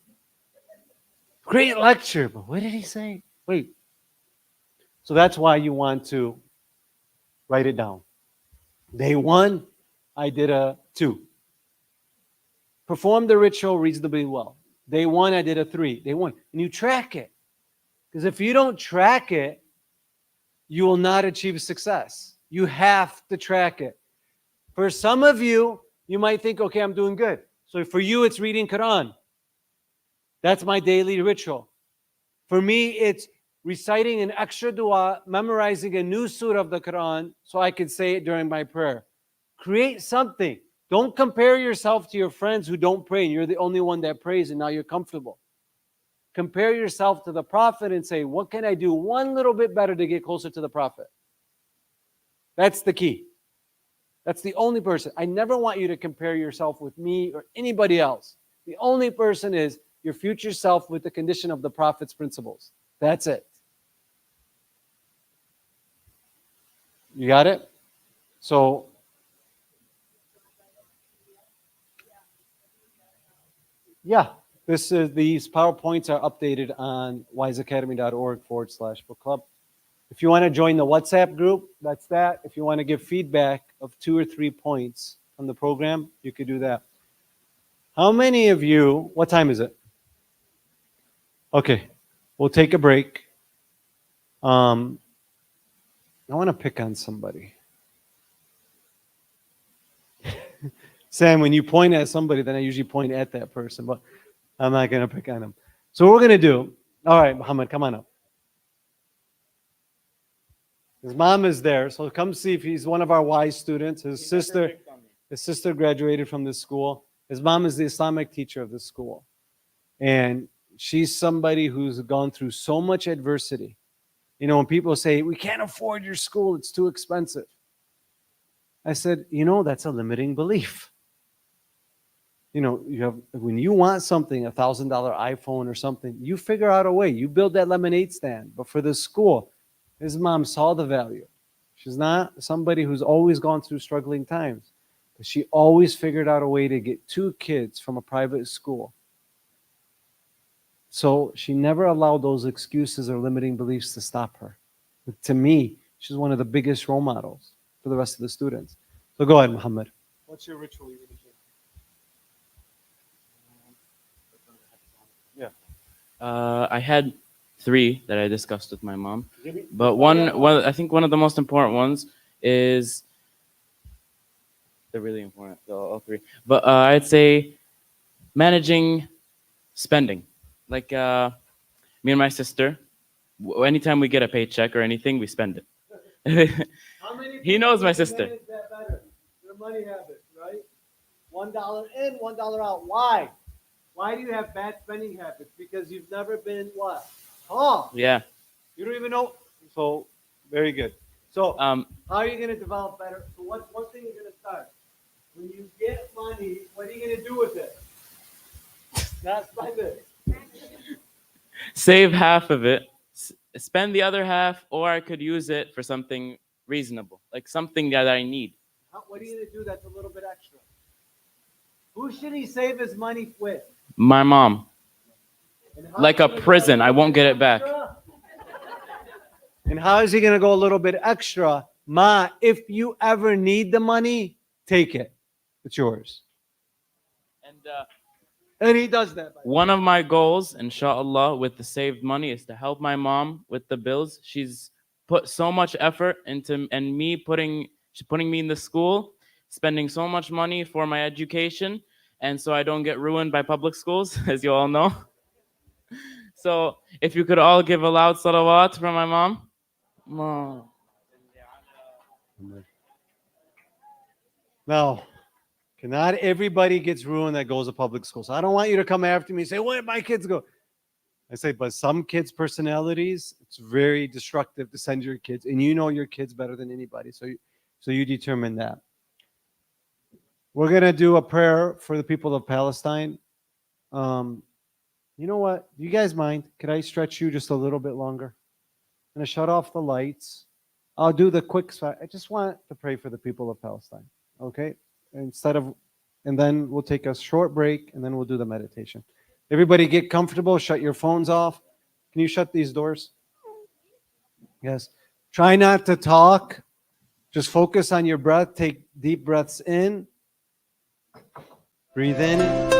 Speaker 1: Great lecture, but what did he say? Wait. So that's why you want to write it down. Day 1, I did a 2. Performed the ritual reasonably well. Day 1, I did a 3. Day 1. And you track it. Because if you don't track it, you will not achieve success. You have to track it. For some of you, you might think, okay, I'm doing good. So for you, it's reading Quran. That's my daily ritual. For me, it's reciting an extra dua, memorizing a new surah of the Quran so I can say it during my prayer. Create something. Don't compare yourself to your friends who don't pray and you're the only one that prays and now you're comfortable. Compare yourself to the Prophet and say, what can I do one little bit better to get closer to the Prophet? That's the key. That's the only person. I never want you to compare yourself with me or anybody else. The only person is your future self with the condition of the Prophet's principles. That's it. You got it? So, yeah, these PowerPoints are updated on wiseacademy.org/book club. If you want to join the WhatsApp group, that's that. If you want to give feedback of 2 or 3 points on the program, you could do that. How many of you, what time is it? Okay, we'll take a break. I want to pick on somebody. Sam, when you point at somebody, then I usually point at that person, but I'm not going to pick on them. So what we're going to do, all right, Muhammad, come on up. His mom is there, so come see if he's one of our wise students. His sister graduated from this school. His mom is the Islamic teacher of this school. And she's somebody who's gone through so much adversity. You know, when people say, we can't afford your school, it's too expensive. I said, that's a limiting belief. When you want something, $1,000 iPhone or something, you figure out a way. You build that lemonade stand. But for the school, his mom saw the value. She's not somebody who's always gone through struggling times. But she always figured out a way to get 2 kids from a private school. So she never allowed those excuses or limiting beliefs to stop her. To me, she's one of the biggest role models for the rest of the students. So go ahead, Muhammad. What's your ritual you're going to share? Yeah.
Speaker 6: I had 3 that I discussed with my mom, but I think one of the most important ones is they're really important, all 3. But I'd say managing spending. Like me and my sister, anytime we get a paycheck or anything, we spend it. He knows my sister.
Speaker 1: That better. Their money habit, right? $1 in, $1 out. Why? Why do you have bad spending habits? Because you've never been what? Oh,
Speaker 6: Yeah.
Speaker 1: you don't even know. So, very good. So,
Speaker 6: Um,
Speaker 1: how are you going to develop better? So, what's one thing you're going to start? When you get money, what are you going to do with it? Not spend it.
Speaker 6: Save half of it, spend the other half, or I could use it for something reasonable, like something that I need.
Speaker 1: What are you going to do that's a little bit extra? Who should he save his money with?
Speaker 6: My mom,
Speaker 1: And how
Speaker 6: like
Speaker 1: is
Speaker 6: a
Speaker 1: he gonna
Speaker 6: prison,
Speaker 1: go a
Speaker 6: I
Speaker 1: little
Speaker 6: won't
Speaker 1: bit
Speaker 6: get it back.
Speaker 1: extra? And how is he going to go a little bit extra? Ma, if you ever need the money, take it. It's yours. And he does that.
Speaker 6: One of my goals, inshallah, with the saved money is to help my mom with the bills. She's put so much effort into, and she's putting me in the school, spending so much money for my education, and so I don't get ruined by public schools, as you all know. So if you could all give a loud salawat for my mom. Mom.
Speaker 1: Now, not everybody gets ruined that goes to public school. So I don't want you to come after me and say, where did my kids go? I say, but some kids' personalities, it's very destructive to send your kids. And you know your kids better than anybody. So you determine that. We're going to do a prayer for the people of Palestine. You know what? Do you guys mind? Could I stretch you just a little bit longer? I'm going to shut off the lights. I'll do the quick spot. I just want to pray for the people of Palestine. Okay? And then we'll take a short break and then we'll do the meditation. Everybody get comfortable. Shut your phones off. Can you shut these doors? Yes. Try not to talk. Just focus on your breath. Take deep breaths in. Breathe in.